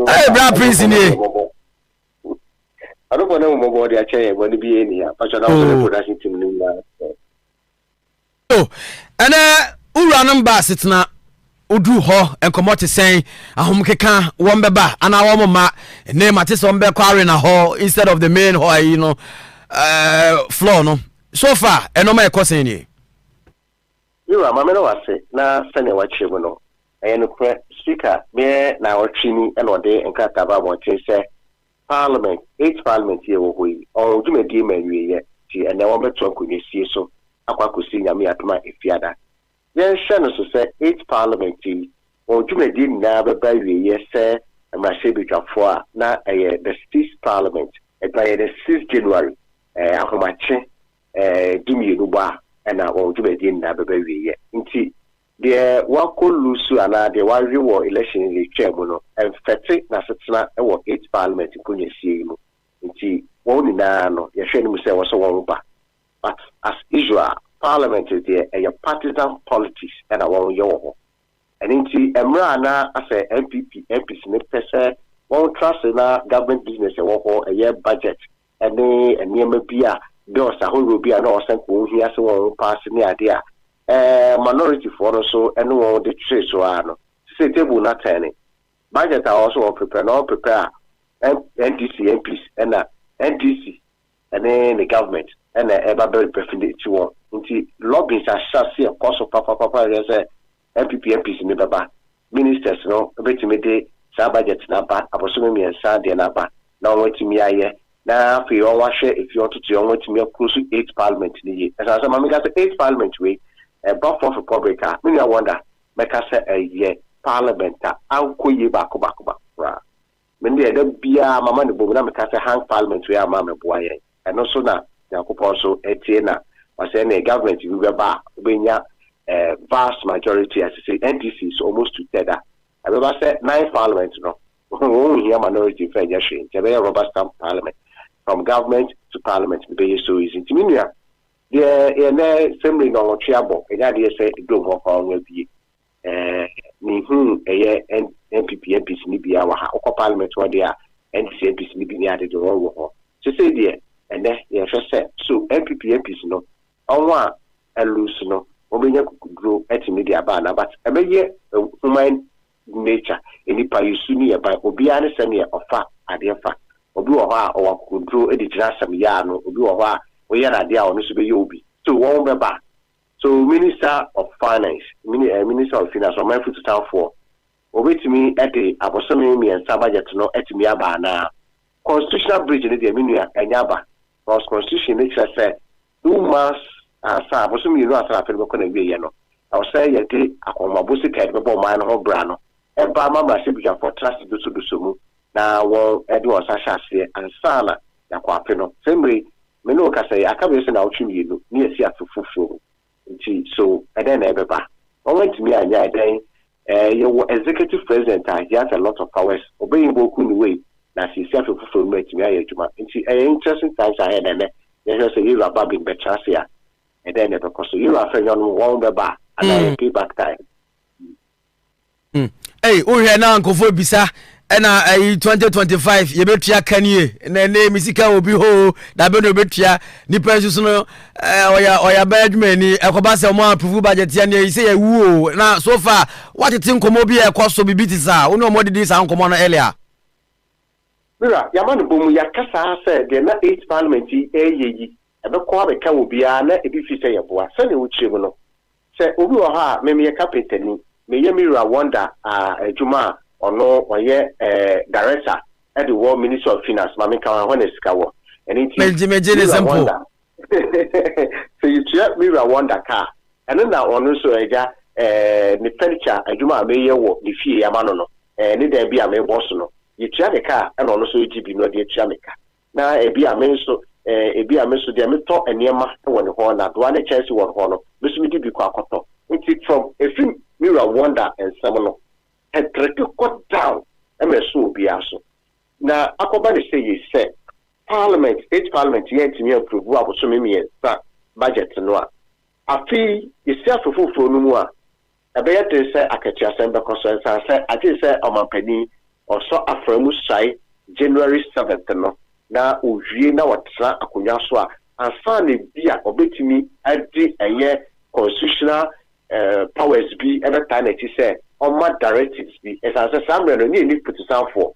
Hey, bra Prince in here. I don't know what they are saying when they be in here. But I don't production team now. Oh, and ura number sitna udu ho and come to saying ahom keka wombeba ana womma name at sombe kware na ho instead of the main ho you know floor no. So far, and no my cousin ye. You are Mamma was na send a watch you know. And speaker, me now chini and one day and Cataba what say Parliament, 8 Parliament here we or do me dear me yet, and now I'm talk when you see so. Aquacusin, me at my fiada. Then Shannon say 8 Parliament or do me dear never by yes, sir, and my sabi for now the 6th Parliament at by the 6th January. Dimi nuba and I won't do it in that baby. Inti, the wako lusu and the wari war election in the chairman and fete Nasatna and 8 Parliament in Punya Simu. Inti, one in Nano, Yashin Musa was a woman. But as usual, Parliament is there a partisan politics and I won't yo. And inti, Emrana as a MPP, MP, won't trust in our government business a year budget and near Mabia. Those are who will be an awesome who has one passing the idea. Minority for also and one the trace one. Say table not turning. Budget are also prepare NDC MPs and NDC and then the government and the very preferred to one. Until lobbies are shall of course of Papa as MPP MPs in the Baba. Ministers no bet me day, budget number, Apostle and Sunday number. Now wait to me now, if you want to share, if you want to me close to 8 Parliament in the year. As I said, got 8 Parliament way, but for Republic, I wonder, make us a year Parliament, I'll call you back. When they don't be a mamma, but make us a hang Parliament where a mamma boy, and also now, also Etienne was saying a government, you will bar, when vast majority, as I say, NDC is almost to tether. I remember said 9 Parliaments, no, only here minority fair, yes, a very robust Parliament. From government to Parliament, the be so easy. To me, the assembly no chiabo, and I say, do more will be MPP MPs Libya, or Parliament, where they are, NDC MPs Libya added the wrong. So say, dear, and then, yes, I said, so MPP MPs no, on one and loose no, or you could grow at media banner, but a mere human nature, and if you see me by Obiana Semia or fat, I dear fact. Obi wa or control editor some yano, Obi wa we are idea on this be yobi. So one member. So Minister of Finance, Minister of Finance, or my foot to town for. Obi to me at the Apostle and Sabaja to know at me abana. Constitutional bridge in the Minia and Yaba. Because Constitution makes us say 2 months Apostle you know as I feel going to be yano. I will say yet a mabusi cat before mine or brano. And Bama Sibia for trust to do so. Now, well, Edward Sasha and Sala, Yaquapino. Same way, Menoka say, I can't listen out to you near Seattle Fufu. So, and then ever. I went to me and then your executive president, he has a lot of powers, obeying Boku way. Now, she said to Fufu, met me. It's interesting times I had, and then there's a year about being better, and then never cost you are friend on one bar, and I pay back time. Hey, oh, yeah, now, Kofi Bisa. ena 2025 yebetua kanie na misika obi ho da be no betua ni pensu no oya badmani ekoba se mo approve budget ya ne say wu na so far what you think komo bi e kwaso bibiti sa oni omo didi sa nkomo no earlier mira yamanu bomu yakasa se de na 8 parliament eyeyi ebe ko abeka obi a na ebi fi se yeboa se ne wuchire mu no se obi wo ha me me carpenter ni me ye mira wonder ejuma ono oye director at the World Ministry of Finance mami kan when esika wo eni ti meje simple so you check mira wonder car and then that ono so eja ni furniture ejuma me ye wo ni fie ya mano no ni da bia me boss no you check the car and ono so eji bi no de check me car na ebi ame so de me to eniema wo ne ho na do ane chance wo ho no me so me di bi kwa akoto it from a film mira wonder and some and cut down MSO Biaso. Now, Akobani say, Parliament, each Parliament, yet to me approve what was me budget no. A fee is self full for no more. A better say, I catch a sember concerns. I said, I did say, on my penny or so a framus side January 7th. No, now, Uji now what Akunyaswa and finally be a obey to me at a year constitutional powers be every time it is said. On my directives be as I said, somewhere no need put sound for.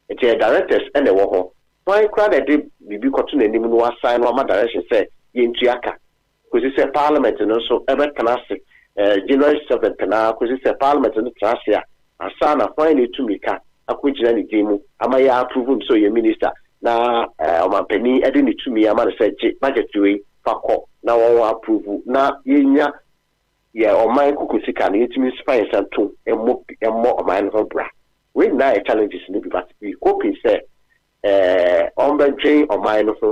It's a directors and the war. Why crowd a day be continue to no sign on my direction say in Chiaka. Because it's a parliament and also ever canastic January 7th now, because it's a parliament in the Tracia. And son of finally to me cat, a quick journey game. Am I approve so your minister? Now, my penny, I didn't to me, I'm going to say budget doing for now I approve. Now, yeah. Yeah, or my kukusika ni it means fine and two and more man of bra. We now challenges in the but we Kofi say on the train or mine of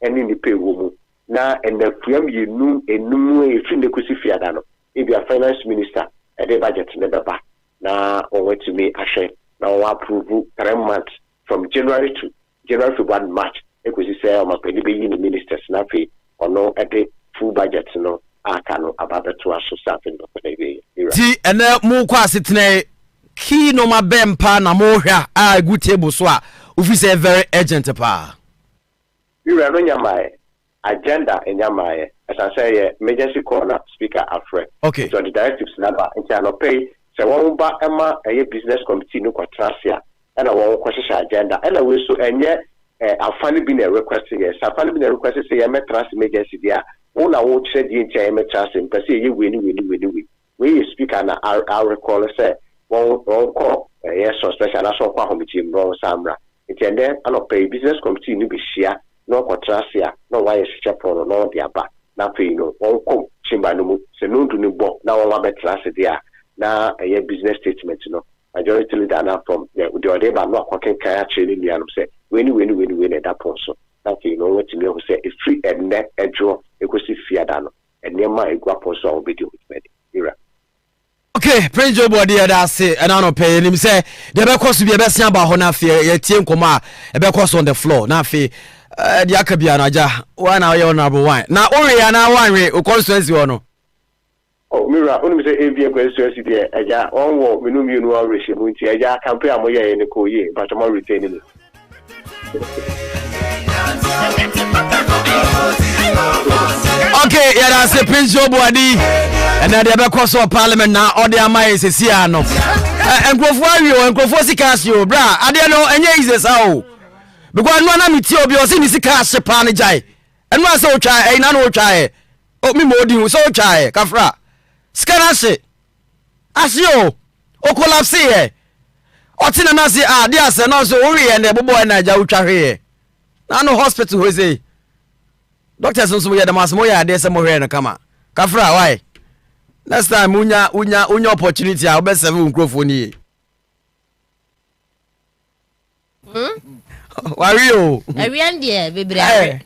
and in the pay woman. Now and the frame you knew a new way in the Kusifia dano. If you are finance minister at the budget never back. Now over to me I share now approve 3 months from January to 1 March. It was say I'm a penny being the minister snappy or no at the full budget no. Akano ababa to aso something ti ene mu kwa setene ki no mabempa na mo hwa a good table so a ofi say very urgent pa you are no nyamae agenda enyamae as I say emergency corner speaker Alfred okay so the directives number into no pay so won ba ema a business committee no kwatrasia and a won kwahye agenda and a we so enye afani bi na request here afani bi na request say emetrans emergency dia una wo chere di ntia emetrans mpese ye we speaker na I recall say won call yes so special na so kwa committee mbro samra itiende anopay business committee ni bi shia no kwatrasia no why shia pro no dia ba na fe no won kom chimba no mu se no ndu ni bo na won wa betrans dia na a business statement no majority leader na from the odeba no akoken kan a chere ni anum say we that person that you know what me say is free and net edro ekosi fiada no enema egwa person obedi with me era okay praise your body that say and no pay him say the be cost be sia ba ho na fe ye tie nkoma e be cost on the floor na fe the akabia na ja one hour number 1 na ore ya na one we o constituency ho no oh mira onu say avia constituency there eja onwo menu mi nu already mu nti eja campaign amoye ne ko ye but mo retain ni okay, yeah, that's a Prince Joe Boadi, and then the course of Parliament now, all the Amai is here. No, and Kofi and Kofi Casio, bra, I don't know any is how because no one meet you, you're seeing this cash panijai, and one so chai, ain't no chai, oh, me more so chai, Kafra, Scanasi, Asio, O collapse here. Otina nasi dia se no so ori and the boy na ja utwa hwe na no hospital ho say doctors so ya da masmo ya de se mo hwe no kama kafra why next time unya opportunity a obe serve microphone ni wario awian de bebre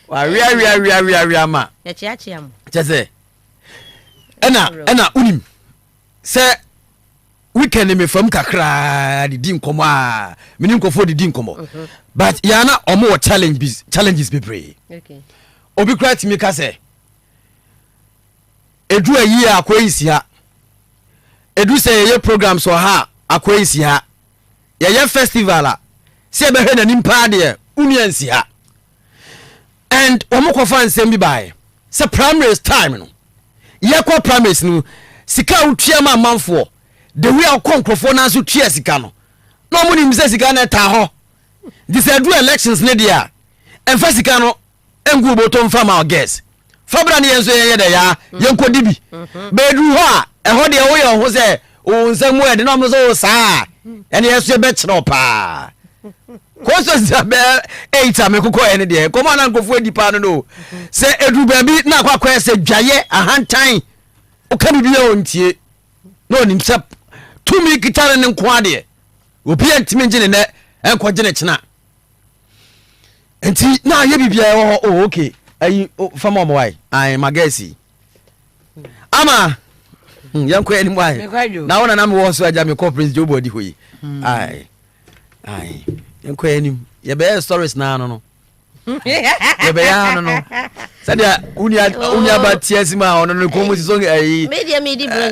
wario ama ya chiachi am chese ena unim se weekend me from kakra di nkomo a me ni nkofo di nkomo but yana omo challenges be pray okay obi kra ti me ka se edu ayi akoyisi ha edu se ye programs o ha akoyisi ha yɛyɛ festival a sɛ bɛhwɛ nanim paa deɛ unia nsi ha and wɔn kɔfa nsɛm bi bae sɛ primaries time no yɛkɔ primaries no sika wotua ma amanfoɔ the way akɔ nkurɔfoɔ no nso tua sika no na ɔmo nim sɛ sika no ɛtaa hɔ de sɛ do elections ne deɛ a ɛmfa sika no ɛngu bɔtɔ mfa ma ɔgɛs fabra ne yɛn nso yɛyɛ dɛ yaa yɛnkɔdi bi bɛɛduru hɔ a ɛhɔ deɛ woyɛ ɔho sɛ wo nsɛm mu ɛde na ɔmo sɛ wo saa ɛne yɛ so yɛbɛkyerɛw paa constituency bɛɛ 8 a mekokɔ ɛne deɛ kɔma na nkɔfoɔ adi paa no sɛ ɛduru baabi na akɔakɔɛ sɛ dwayɛ ahantan woka bibia ɔntie na ɔnim sɛ tumi kita ne nko adeɛ obia ntimi ngye ne nɛ ɛnkɔgye ne kyena nti na ayɛ bibia ɛwɔ hɔ okay ayi fama ɔmɔwae ai magasi ama yɛnkɔ anim ae na wona na mewɔ so agya mekɔ prince joe bɔdi hɔ yi ai yɛnkɔ anim yɛbɛyɛ stories na ano no yɛbɛyɛ ano no sɛdeɛ wonia ba tia si ma ɔno no kɔmu si so ayi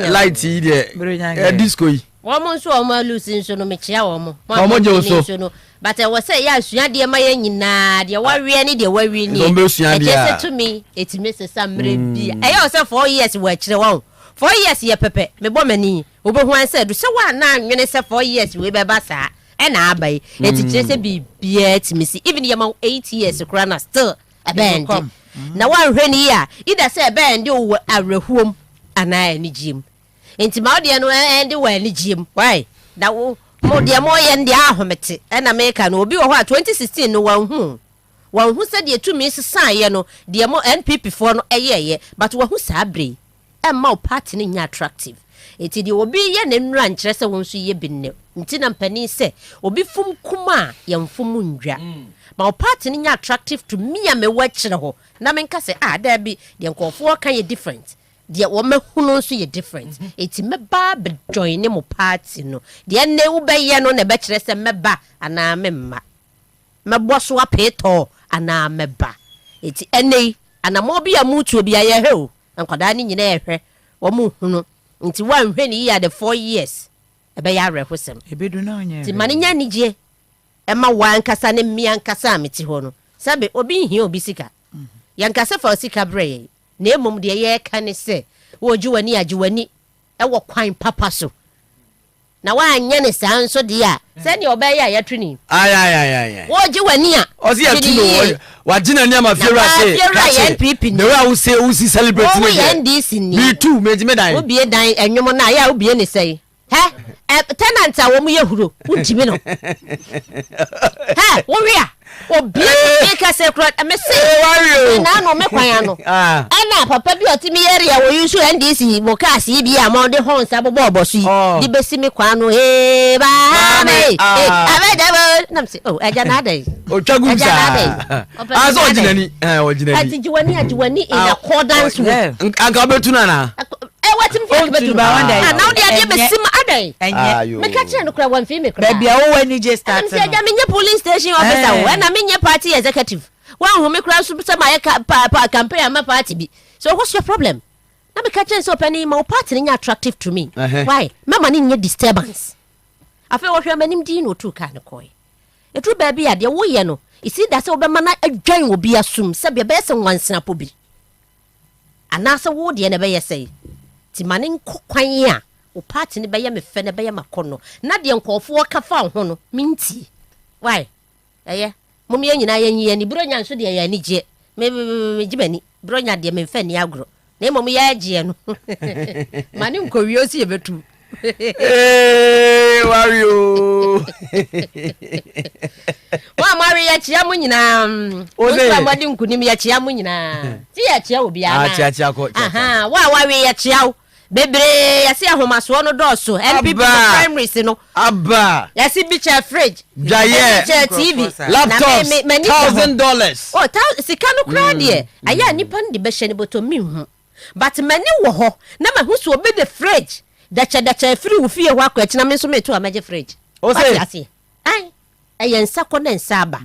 light yi deɛ disco yi wɔn nso wɔn alusi nso no mekyia wɔn wɔn gye nso no but wɔ sɛ yɛ asua deɛ ma yɛ nyinaa deɛ wawie ne deɛ wawie ne ɛkyɛ sɛ tumi ɛtumi sesa mmerɛ bi ɛyɛ wɔ sɛ 4 years wɔ akyerɛ wɔn 4 years yɛ pɛpɛ mebɔ m'ani wobɛhu an sɛ do sɛ wɔana anwene sɛ 4 years wei bɛba saa ɛna aba yi ɛti kyerɛ sɛ biribiaa tumi si even yɛ ma 8 years koraa na still ɛbɛɛnde na wanhwɛ ne yi a ida sɛ ɛbɛɛnde wɔ awerɛhuom anaa anigyeem nti ma ɔdeɛ no ɛnde wɔ anigyeem why na wo mo deɛ mo yɛ ndeɛ ahomete ɛna meka no obi wɔ hɔ a 2016 no wanhu sɛ deɛ tumi sesaeɛ no deɛ mo NPP foɔ no ɛyɛɛyɛ but wahu saa bere ɛmma wo party no nyɛ attractive eti deɛ obi yɛ ne nnura nkyerɛ sɛ wɔn nso yɛ binne nti na mpanin sɛ obi fum kuma yɛn fum ndwa ma wo party no nyɛ attractive to me a me wɔ kyerɛ hɔ na menka sɛ da bi deɛ nkɔfoɔ ka yɛ different deɛ wɔmɛhuno nso yɛ different eti mɛba be join ne mo party no deɛ ne wo bɛyɛ no na bɛkyerɛ sɛ mɛba anaa memma mɛbɔ so apetɔ anaa mɛba eti ɛnei anamɔ bi a mutuo bi ayɛ hɛ o nkwadaa ne nyina yɛhwɛ wɔn huno nti wanhwɛ ne yɛ the 4 years ɛbɛyɛ awerɛhosɛm ebedu na onyɛ nti mane nya nigye ɛma wankasa ne mmea nkasa a mete hɔ no sɛbe obi nhia obi sika yɛnkasa fa sika brɛ yɛ na emom deɛ yɛka ne sɛ wɔgye w'ani agye w'ani ɛwɔ kwan papa so na wanyɛ ne saa nso deɛ a sɛdeɛ ɔbɛyɛ a yɛto ni wɔgye w'ani a ɔse yɛto no wagye n'ani ama fiewura se the way a wosi celebrate ne yɛ NDC ni me too mejime dan wobie dan ɛnwom na yɛ a wobie ne sɛe tenant a wɔn yɛ huro wogye no wɔwe a obie ka sɛ kura me se na no me kwan no ana papa bi ɔtimi area wɔ yusu NDC mo ka si bi a mo de hon sa bobɔ ɔbɔso yi di besi me kwan no ba me abɛdɛbɔ nam se agya na adai otwagu sa aso ɔgyinani ati jiwani in accordance with anka betu na na watim fi betu ba wanda na odi ade besim adai me ka kire no kura wan fi me kura bia wo wani je start no me nya police station officer wo na me nya party executive wan hu me kura so se ma ye campaign ma party bi so what's your problem na me ka kire so pani ma party nya attractive to me why mama ni nya disturbance afa wo hwe manim di no tu ka ne koi etu ba bi ade wo ye no isi da se wo be ma na adwan obi asum se be se nwansena po bi anase wo de ne be ye sei ti mane nkokwan a o party ne bɛyɛ me fɛ ne bɛyɛ makono na de nkɔfoɔ ka fa ho no minti why ɛyɛ mom yɛ nyina yɛ nyi ani bronya nso de yɛ ani gye me gibani bronya de me fɛ ni agro na mom yɛ agye no mane nkɔwie osi yɛ betu wario wa mari ya chia mu nyina o se amadi nkunim ya chia mu nyina ti ya chia obi ana chia ko aha wa ya chia bebre ya se ahomaso no dɔso NPP primaries no abba ya se bi cha fridge jaye cha TV laptops $1,000 oh sika no kra de aya nipa no de be hye ne boto mi hu but mani wo hɔ na mahu so obi the fridge dacha free wo fie hɔ akɔ na me so me to amaje fridge o se ai ayen sako na nsaba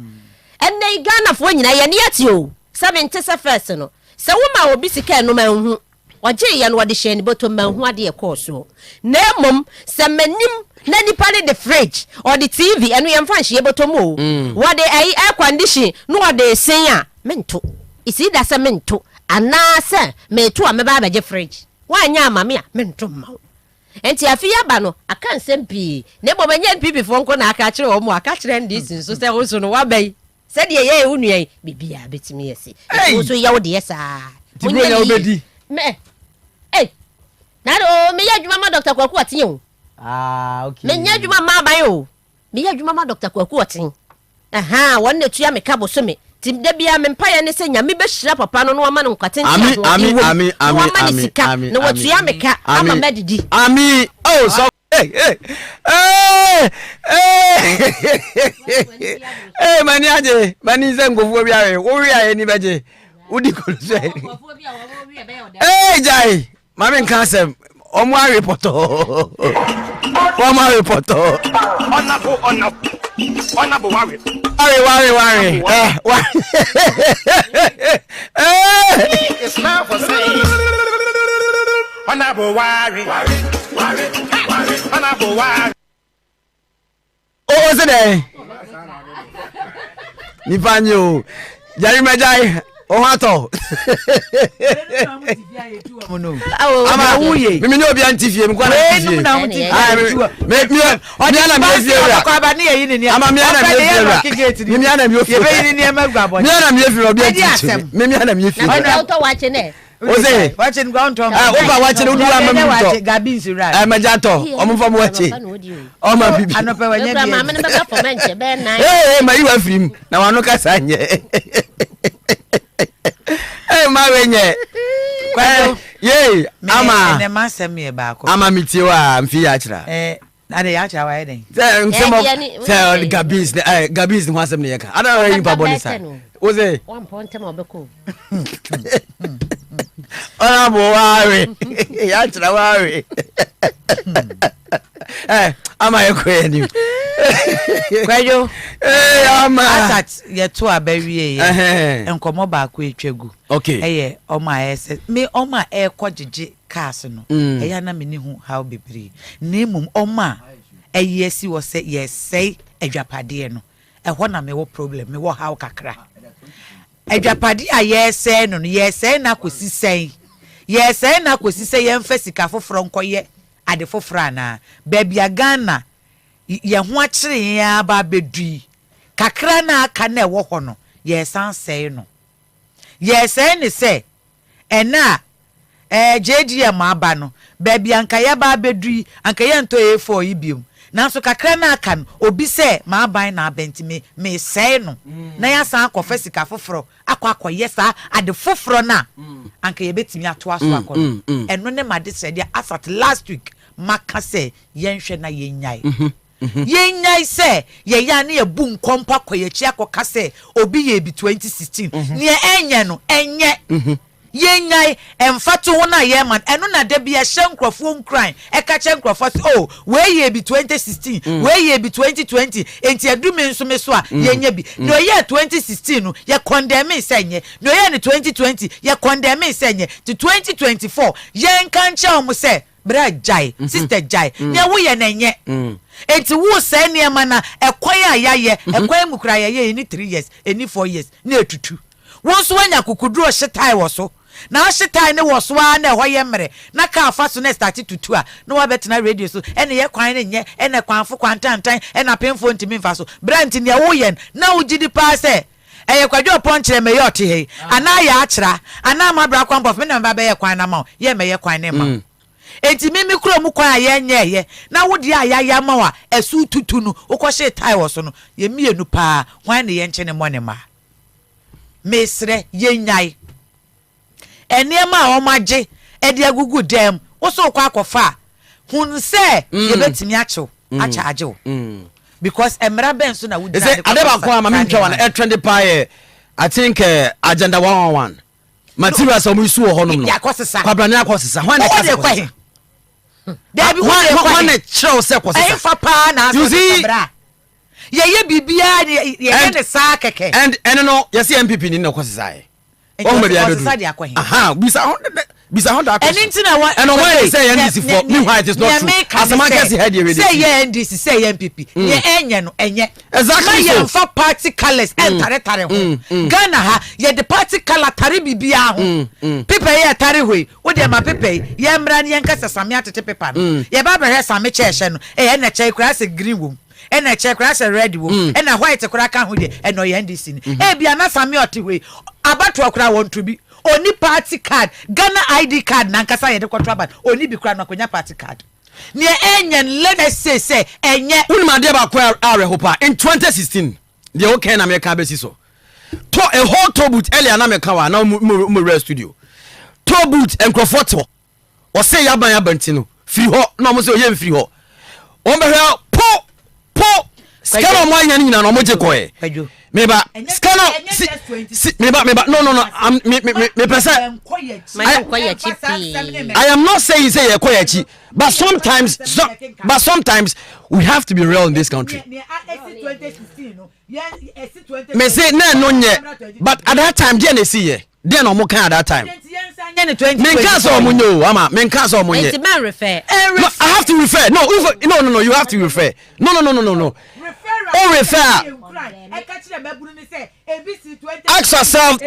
enne Ghana fo nyina ye ne ati o 70 first no se wo ma obi sika no ma hu oje ye no wode hye ne boto manhu ade e course o na mom se manim na nipa ne the fridge or the TV enu ye mfa hye boto mo wode air condition no wode sen a mento isi da se mento ana se meto a meba abeje fridge wanya amame a mento ma enti afia ba no aka nsem bi ne bo manya pipi fo nko na aka kire o mo aka kire ndisi so se wo so no wabai se de ye unua bibia betimi yesi wo so ye wo de yesa tibro ya obedi me na do me ya dwuma ma Dr. Kwaku atin o okay me nya dwuma ma ban o me ya dwuma ma Dr. Kwaku atin wonne tua me kabo so me tim da bia me mpaye ne se nya me be hira papa no no ama no nkwate ami no watua me ka ama medidi ami oh so hey mani aje mani ze ngofo biare wo wi aye ni beje udi ko so jai mami nkan sem omo a report Honorable worry. It's not for sale. Honorable worry. Honorable worry. Oh, what's it? Nipanyo. Jari Majai. Oh, hato. Ama uye. Mimi no bi antifie mkwa na antifie. Make me odiana miefira. Ama mi ana miefira. Mimi ana miefira. Mimi ana miefira obi antifie. Mimi ana miefira. Auto watch ne. Oze. Watching ground on. Oba watch no duwa mamito. Gabin sira. Majato. Omfo mo wachi. Oma bibi. Anope wanya bi. Mama ne be for menche be nine. Ma you afrim. Na wano kasa nye. Ma wenye ye ama ne masem ye ba ko ama mitiwa mfi ya kira ade ya kira wa eden se gabis ni wasem ne yeka ada yin pa boni sa oze one point mo beko ona bo ware ya kira ware ama yeko ni Kwadwo ama asat ye to abawie enkomo ba ko etwagu okay eye oma ese me oma e kogege cars no eya na me ni hu how bebre nemum oma eyesi wo se yesei adwapade no eho na me wo problem me wo how kakra adwapade a yesei no yesei na kosisei yesei na kosisei yemfa sika foforo nkoye ade foforo ana babia Ghana ye ho akire ya ba bedui kakra na aka na ewo ho no ye san sei no ye sei ni se ena JDM aba no baby anka ya ba bedui anka ye nto E4 ibium nanso kakra na aka no obi se ma ban na abenti me sei no na ya san akọ sika foforo akọ yesa ade foforo na anka ye betimi ato aso akọ eno ne made sede asat last week maka se yenhwe na yenyai yenyai se ye ya na ebu nkompa kwayechi akoka se obi ye bi 2016 ne enye no enye yenyai emfato ho na ye man eno na da bia hye nkrofo nkran eka che nkrofo oh we ye bi 2016 we ye bi 2020 enti adumi nso me so a yenye bi no ye 2016 no ye condemn senye no ye ne 2020 ye condemn senye to 2024 ye nkan che o mo se bra jai sister jai ne wo ye na nye enti wo se ne ma na ekwan ayaye ekwan mukura ye ni 3 years eni 4 years na etutu wo so anya kokuduro hyetai wo so na hyetai ne wo so a na hoye mre na ka afa so na start tutu a na wa betena radio so ene ye kwan ne nye ene kwanfo kwantantan ene apemfo ntimi mfa so brand ne wo ye na ugidi pa se eye Kwadwo ponchire me yote he ana ya achira ana ma bra kwan bof me na ba ye kwan na ma ye me ye kwan ne ma enti mimi kuro mu kwa ye nye na wodi ayaya ma wa esu tutu no ukwohye tai wo so no ye mienu pa hwan ne ye nchene mone ma mesre ye nyai enema a omage ede agugu dem wo so kwa akofa hun se ye betimi achew achagew because emra ben so na wudi na adeba kwa ma mentwa wan trend pa I think agenda 111 materials omu isu ho no no kwabra na akosesa hwan ne kasa Debi one show se kwose sa fa pa na so ye bibia ye ne sa keke and no yes MPP ni na kwose sa Oh maybe I do. Aha, bisa honda. And intina and when say NDC for meanwhile it is not true. As a man can see head already. Say NDC, say NPP. Ye enye no enye. Exactly. My for party colors and tare ho. Ghana ha ye the party color tare bibia ho. People ye tare hoi. Wo de ma people ye mra ne yankasa same atete paper no. Ye ba be same chehye no. Na cheh kura se green wom. Na cheh kura se red wom. Na white kura kan ho de no ye NDC ni. Bia na same ote hoi. Abato kura want to be oni party card Ghana ID card na nkasa ye de contraband oni bi kura no akonya party card ne enyen let us say enye unima de ba kwa arehopa in 2016 the okay na me ka be so to a whole tobut earlier na me ka wa na mo re studio tobut encrofoto o say yaban no free ho na mo say o ye free ho o be hwe po skala mo anya ni na no mo je ko e meba skala meba me person I am not saying say ekoyachi but sometimes we have to be real in this country. Me say no nye but at that time je na see here then no mo kan at that time men can so mo nyo ama men can so mo nye I have to refer no you have to refer no oh refer ask yourself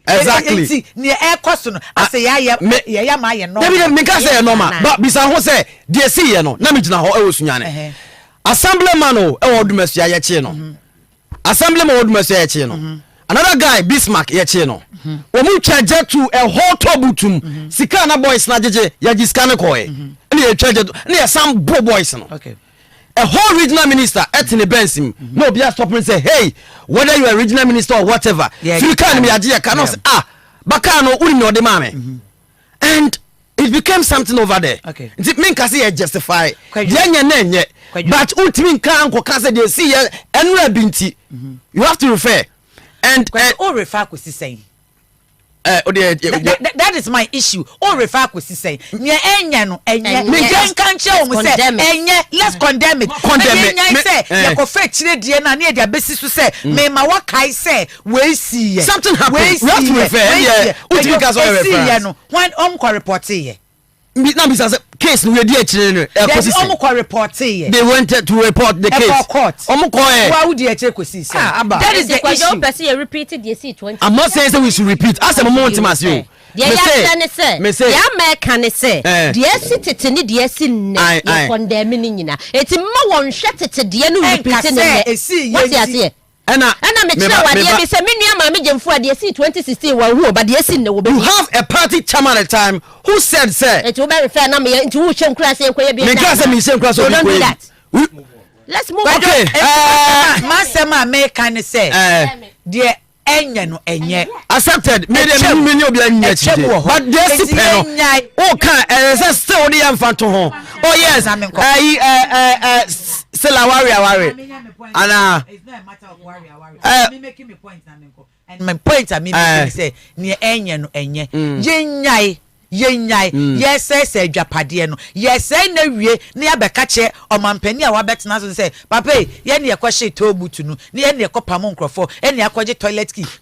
exactly near air cost I say ya ma ye no me can say normal but bisa ho say dey see ye no na me gina ho e wosunyane assemblyman o e wodumasu ya che no assemblyman wodumasu ya che no another guy Bismarck ye che no o mu charge to a whole tobutum sika na boys na jeje ya jiskane ko e na ye charge na ye some boys no okay a whole regional minister at in the bensim no be stop and say hey whether you are a regional minister or whatever you can me agia cannot say baka no uri no de mame and it became something over there okay it mean can say justify yenye na enye but ultimate kan ko can say they see enura binti you have to refer and or refer ko si say that is my issue or refer ko si say ne enya no enye me kan che o mo say enye let's condemn it say ya ko fe chire die na na dia besi so say me ma wa kai say we see something happen we have to refer ultimate can say refer no when ko report here na be say case we dey chire no ko report here they wanted to report the case why would you check say that is the issue person you repeated the C20 I'm not saying we should repeat as a moment as you me say ya make say the city ni the sin na condemn ni nyina eti ma won hwe tete de no repeat ne what you say ana me tira wa de be say me nua ma me jemfu a de C2016 wa hu ba de sin na wo be you have a party chairman at the time who said say eti wo be refer na me enti wo hwem kura say enkoye bi me kura say me say kura so don't do that let's move okay masema me kan say de enye no enye accepted me ni obi anya chi but they see no o kan say still dey am to ho oh yes sela wari ana it's not a matter of worry me making me point na me ko and my point I mean say ne enye no enye yenyai yes say dwapade no yes na wie na ya beka che omampani a wabetena so say papa ye ne yakɔhye tobutu no ne ye ne yakɔpam nkrofo ene yakɔgye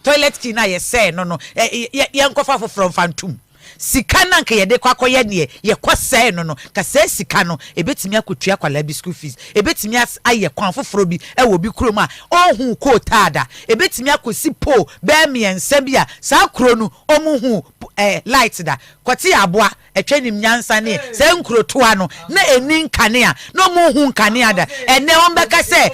toilet key na yes no ye nkɔfa from phantom sika na nka ye de kwakoye ne ye kɔsɛ no ka sɛ sika no ebetimi akotua kwala bi school fees ebetimi aye kwan foforo bi wo bi kuro ma ohun ko tada ebetimi akosi po be miensa bi a sa kuro no omuhu light da kwoti aboa etwenim nyansa ne sɛ nkuro toa no na eni nkane a na omuhu nkane ada ene on beka sɛ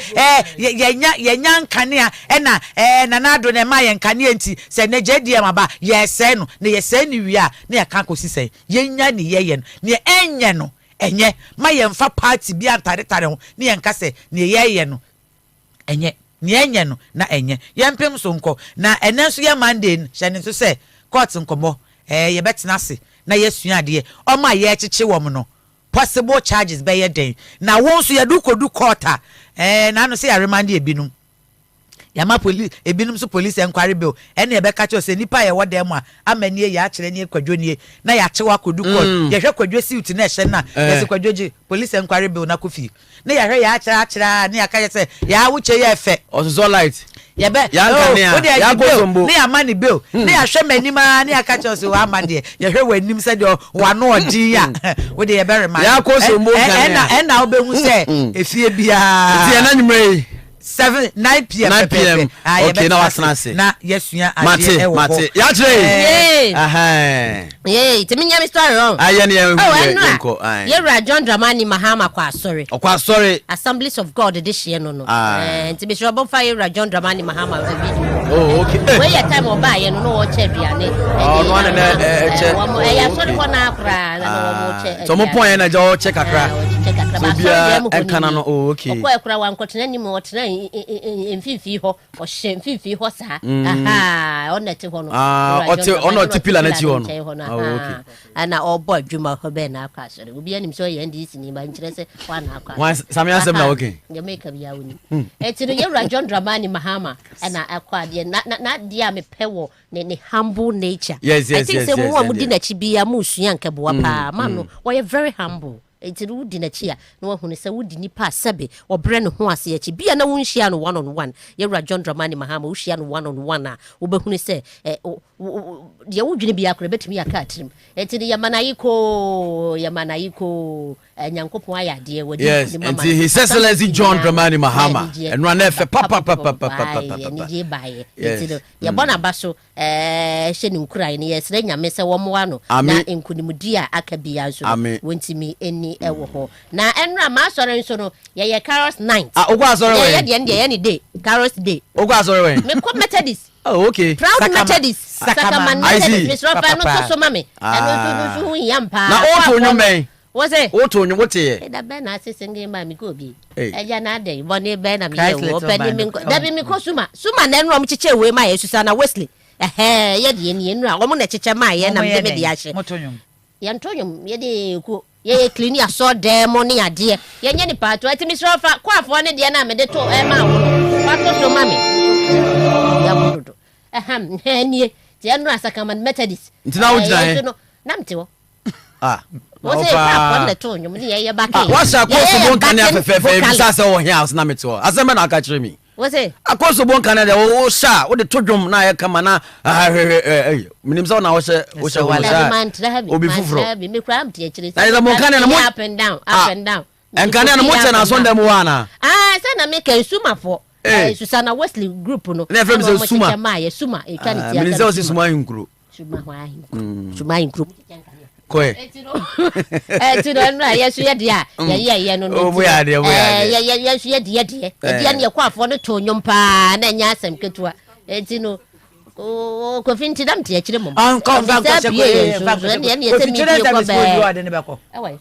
yenya nkane a ɛna nanado ne ma ye nkane enti sɛ ne gye maba yɛsɛ no ne yɛsɛ ni wi a ne yɛka kosi sɛ yenya ne yɛyɛ no ne enye no enye ma yɛmfa party bi antare ho ne yɛnka sɛ ne yɛyɛ no enye ne enye no na enye yɛmpem so nkɔ na ɛnɛ nso yɛ Monday hyɛ ne nso sɛ court nkɔmɔ yɛbɛtena ase na yɛsua adeɛ ɔma yɛkyekye wɔm no possible charges bɛyɛ den na wɔn nso yɛdu kodu court na no sɛ yɛremande ebinom yama police ebinum so police enquiry bill ene e be ka che se nipa ye wode mu a amanie ya akere ne Kwadwo nie na ya chewa kodu court ye hwe Kwadwo suit na ehye na ye se Kwadwo ji police enquiry bill na Kofi na ya hwe ya akere na ya ka se ya wuche ye efe ozo light ye be ya go sombo na ya mani bill na ya hwe manima na ya ka che se wa made ye hwe wanim se de wa no odi ya we de ye be remind ya go sombo kan na obehu se efie bia ti na nyumre 9 p.m. Okay, now what's nase? Na yesua ade e wo. Mate. Ya tire. Aha. Timi nya mi story wrong. Aye ne enko. Yewra John Dramani Mahama kwa sorry. Okwa sorry. Assemblies of God this year no. Nti be sure bon fire Yewra John Dramani Mahama video. Oh, okay. Where your time oba ye no wo che duane. Oh, no one na che. Wo ya sorry ko na akra na wo che. So mo point na jo check akra. Check akra. So bia enkana no. Oh, okay. Okwa akra wan kwotena ni mo wotena mfifi ho o hye mfifi ho sa aha onete ho no onoti pila na ti ho no okay ana obo adwuma ho be na akwa sore obi anim so ye ndc ni ba nkire se wa na akwa wan samia sem na okay ye make bia woni etino Yewra John Dramani Mahama ana akwa de na dia me pewo ne humble nature. Yes. I think say mo amudi na chi bia mu sua nkebo wa pa ma no we very humble. Enti wudi na chia na wahunu se wudi nipa sebe obre ne ho ase achi bia na wonhia no one on one Yewra John Dramani Mahama wohia no one on one a wobehunu se de wudwene bia akora betumi aka atrim enti de yamanayiko nyankopon ayade wodi enti his excellency John Dramani Mahama enwa na efe papa ni je bae enti ya bona baso hye ne nkurai ne yesre nyame se wo moa no na enkunimudi a aka bia so wontimi eni ewo ho na enra ma sore nso no ye Carols night ogwa asore we ye ni day Carols day ogwa asore we me ko Methodist. Oh, okay. Proud Methodist. Sakaman. I see. Mr. Rafa no so mame. Eno so yampa. Na oto nyume. What's it? Oto nyu wote ye. E da be na asese ma mi ko bi. Eja na dey boni be na mi ye wo pe ni mi ko. Da bi mi ko suma. Suma na enro m chiche we ma ye Susana Wesley. Ye de ni enru a wo mo na chiche ma ye na me de ahye. Motonyum. Ye ntonyum ye de ku ye clean ya so dem ni ade. Ye nya ni pato ati Mr. Rafa kwa afo ne de na me de to e ma wo. Pato so mame. Ya bodo. Nie ti anu Asakaman Methodist ntina wojina he namte wo wo se pa na to nyum ni ye ba ke wo sha koso bon kan ya fefe bisa se wo house na meto asema na aka kire mi wo se akoso bon kan de wo sha wo de to dwom na ye kama na minim se na wo she wala obi fufuro bi me kra amte ya kire na mo kan na mo up and down enkane na mo che na so ndem wana se na me kan sumafo Susana Wesley group no na frem se suma suma e kan ti aka se suma hinkro suma hinkro koe etino na yesu ye dia ye no o boya de yesu ye dia dia ne kwa afo no to nyom pa na nya asem ketua etino Kofi nti dam ti e kire mom an ko fa ko se ko ne ye se mi ti ko be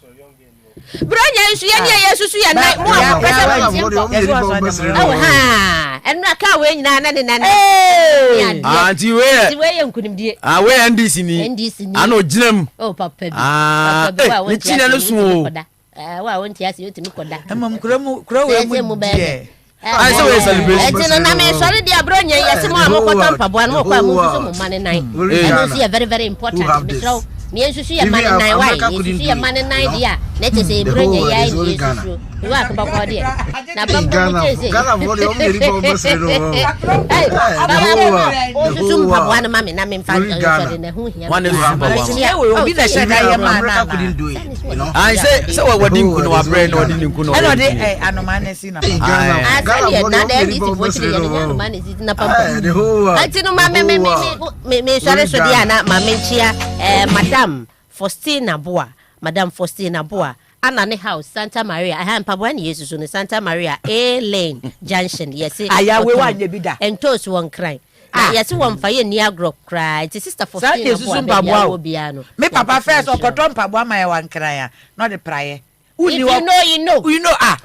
Branya isu ye ne yesusu ye na mo apesa enra ka we nyina na ne anti we ye nkunimdie we NDC ni ana oginam papa bi ni chine no so wa wonti ase yotimi koda emam kura we mu die I say we celebration etino na me sorry dia Branya yesi mo amokoto mpaboa no kwa mu so mo mane nine and see very very important because me susu ye mane nine why susu ye mane nine dia na te say Branya ya ni susu wa ka ba ko dia na ba ko te say Ghana mo de o me ribo mo se no susu mpaboa na mame na me mfa so de hu hia one is obi na sheda ye ma na couldn't do it, you know. I say what din kuno wa brain no din kuno e no de anoma na si na Ghana na de this for chile ye na anoma na si na papa atino mame me sare so dia na mame chia Madam Faustina Boa ana ne house Santa Maria aha mpaboa ne Yesu so ne Santa Maria A Lane Junction yesi ayawe wa nya bi da entos won cry yesi won fa ye ni agro cry ti sister Faustina Boa bia no me papa first okoto mpaboa ma ye wan cry ya no de praye you know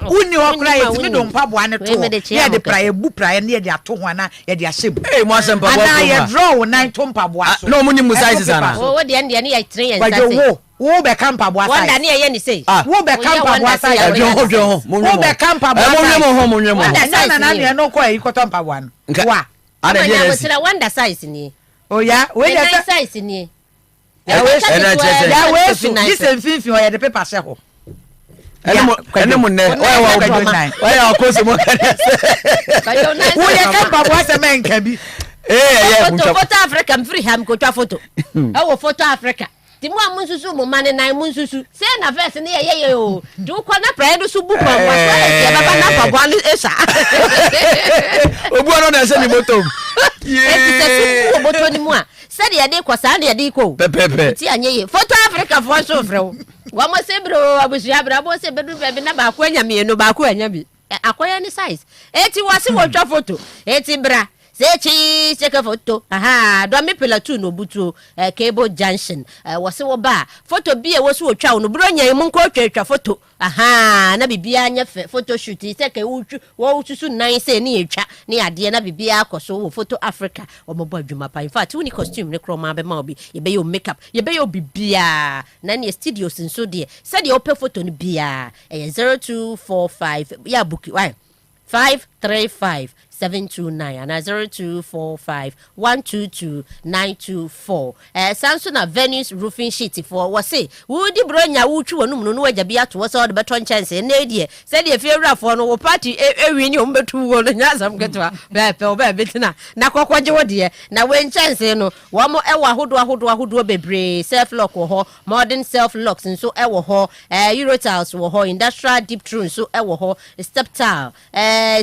uni wa cry ti me do mpaboa ne to ye de praye bu praye ne ye de ato ho na ye de ahyem mo asem mpaboa ana ye draw 9 to mpaboa so no mo ni musa isa na o de ande ne ye train and wo be camp abo asai wanda ne ye ni say wo be camp abo asai wo be camp abo asai wanda na ne no ko yi ko ton pa wan wa ada dia go tira wanda size ni oya we dey size ni ya we so this mfimfin o ye the paper share ho ene munne oya akoso mo kare wo ye camp abo asai men ka bi photo Africa free ham ko twa photo wo photo Africa ti mo amunsusu mo mane nan munsusu se na verse ne ye o du kwa na pride su bu kwa wa ye baba na pa bwa esa obu no na se ni motom ye su moto ni mu a se de de kwa sa de de ko pepepe ti anye ye photo Africa fo so frɛ wo wa mo se bro abusia bra bo se bedu be na ba kwa anya me no ba kwa anya bi akoya ni size eti wase wo twa photo eti bra sechi seke photo do me pelatu no butu cable junction wose wo ba photo bi e wo so twa no bro nya mu nko twa photo na bibia nya photo shoot seke wo susu nan se ni etwa ni ade na bibia akoso wo photo Africa o mo bo adwuma pa in fact uni costume ne kro ma be ma obi ye be yo makeup ye be yo bibia na ne studio sinso de se de ope photo no bia 0245 ya book 535 729 and 0245 122 924. Samsung na Venice roofing sheet for was say would bronya wuchu wonum no waja bia to was all the beton chance na die said the favorite for no party win you betu wo no nyasam ketwa be betina na kokwaje wo de na wen chance no wo mo ewa ahodo bebre self lock wo ho modern self locks nso ewo ho Eurotiles wo ho industrial deep through nso ewo ho step tile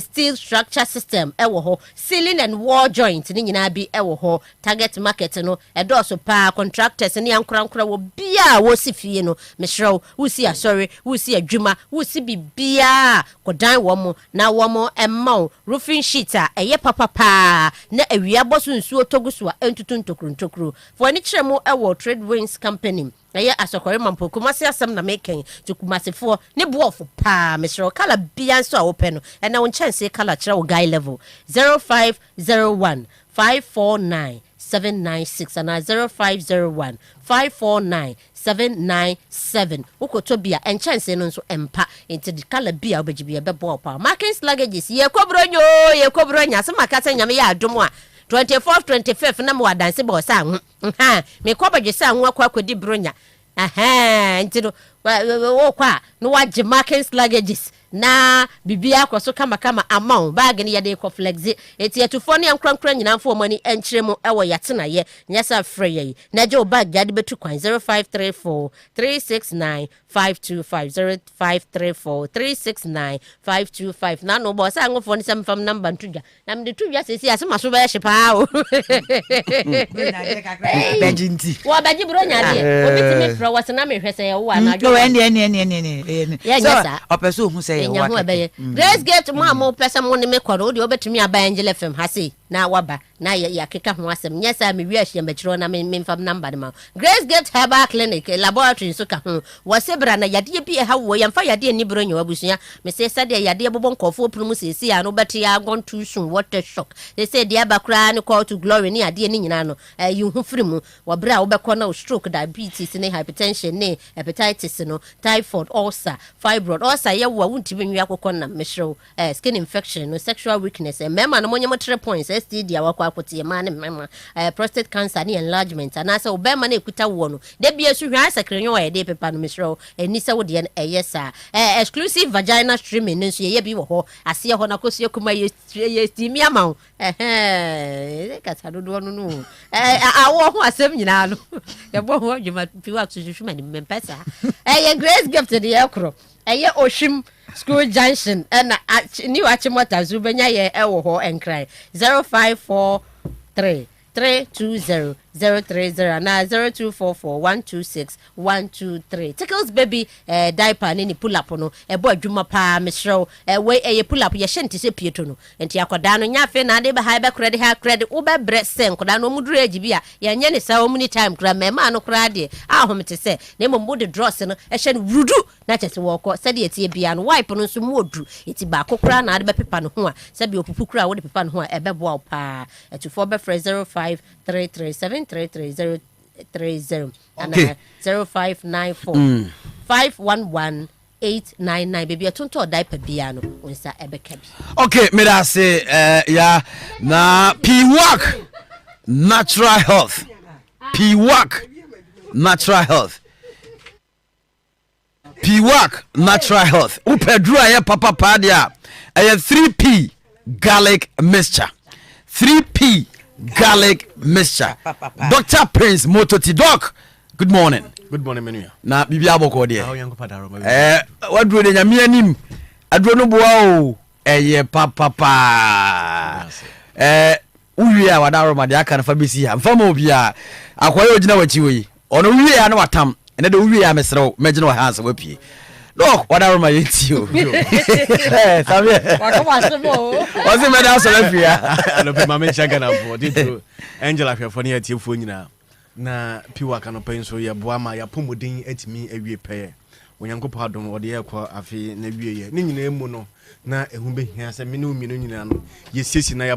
steel structure system ewo ho ceiling and wall joint ni nyina bi ewo ho target market no edoso pa contractors ni ankura wo bia wo si fie no mehrew wo si asori wo si adwuma wo si bibia kodan wo mo na wo mo emma roofing sheet a eye papa na awia boso nsuo toguso a entutu ntokru for ni kyeremo ewo trade winds company eye asokore mampo kumase asem na meken to kumasefo ne boofo pa mehrew kala bia nso a wo pe no na won chance kala kyerɛ wo guy level 0501 549 796 and 0501 549 797 ukotobia and chance no so empa into the color bia obejibia bebo pa markings luggages ye kobronya se makata nyame ya adomo a 24th 25th na mo dance bo sa me kobaje sa nwa kwakodi bronya ntino wo kwa no waje markings luggages na bibia kwaso kama amount bag ni yade ko flex eti etufo ne ankrankra nyina fo mani enkyeremu ewo yatena ye nyasa frɛ ye na je bag yade betu kwan 0534 369 525 0534 369 525 na no bo sa ngofo ni samfam number ntudwa na mde tudwa sesi asema so ba hye pa o bejinti wo baji bro nya de obitimi frɛ wasena me hwese ye wo na adwo ene so opeso hu se enya ho ebeye grace gate mo amo pesa mo ne me kwaro de obetumi aba angel fm hase na waba na ya keka ho asem nyesa me wi ahia mbekiro na me mfam number ma grace gate herbal clinic laboratory so ka ho wasebra na yade bi ha wo yamfa yade ni bro nya wabusua me se sade yade bobo nkofo prum sesi ya no beti ya gone too soon water shock they say dia bakra ni call to glory ni ade ni nyina no you hu frimu wabra wo bekọ na stroke diabetes ni hypertension ni hepatitis no typhoid ulcer fibroid ulcer ye wo wunti benwi akokọ na mehrew skin infection no sexual weakness mema no monyemo 3 points STD awakọ akotie ma ne mema prostate cancer ni enlargement anasa obema na ekuta wo no de bia su hwa sakrenyo wa de pepa no mehrew eni se wo de yesa exclusive vagina streaming nso ye bi wo ho ase ho na kosie kuma ye steamy ama kata dodo no no awo ho asem nyina no ye bo ho adwuma piwa susushuma ni mempesa ye grace gift de yakro eye oshim school junction na ni wachi mota zubenya ye ewo ho enkrai 0543 320 030 na 0244 126 tickles baby diaper ni pull up no ebo adwuma pa mehrew we pull up ye hyente se pieto no enti akoda no nyafe na de be high be credit wo be bre sen koda no muduru agibi a ye nye ne sa omni time kra mema no kra de ahomte se na mo de dross no hye no rudu na chese wo ko se de etie bia no wipe no so mu odu eti ba kokra na de be pepa no ho a se bi opupu kra wo de pepa no ho a ebe bo pa etufo be 0533 733 30 okay. and 0594 511 899 baby atonto diaper bia no unsa ebeka bi. Okay, me da say ya na P-Work Natural Health. P-Work Natural Health. P-Work Natural Health. Upedra ya papa padia. 3P garlic mixture. 3P garlic mixture. Dr. Prince Mototi Doc. Good morning. Good morning, menu. Na bibi aboko de. What do de nyame anim. Adro no boa o. Papa pa. Uwie a wada roma de aka na fa besi ha. Mfa mo bia. Akwaye ogina wachi we. Ono uwie a na watam. Ene de uwie a mesrew. Megina wa hansa wapie. Look, wada roma yeti o. Sabe. Wasi me da so lafia. No pe mama chaga na bo. Dito Angela afia ne atiefo nyina. Na P-Work no pen so ye boa ma ya pomodin atimi awie pɛ onyankopɔ adom ode ye kwa afi na wie ye ne nyina emu no na ehu behia sɛ me ne umi no nyina no ye siesi na ya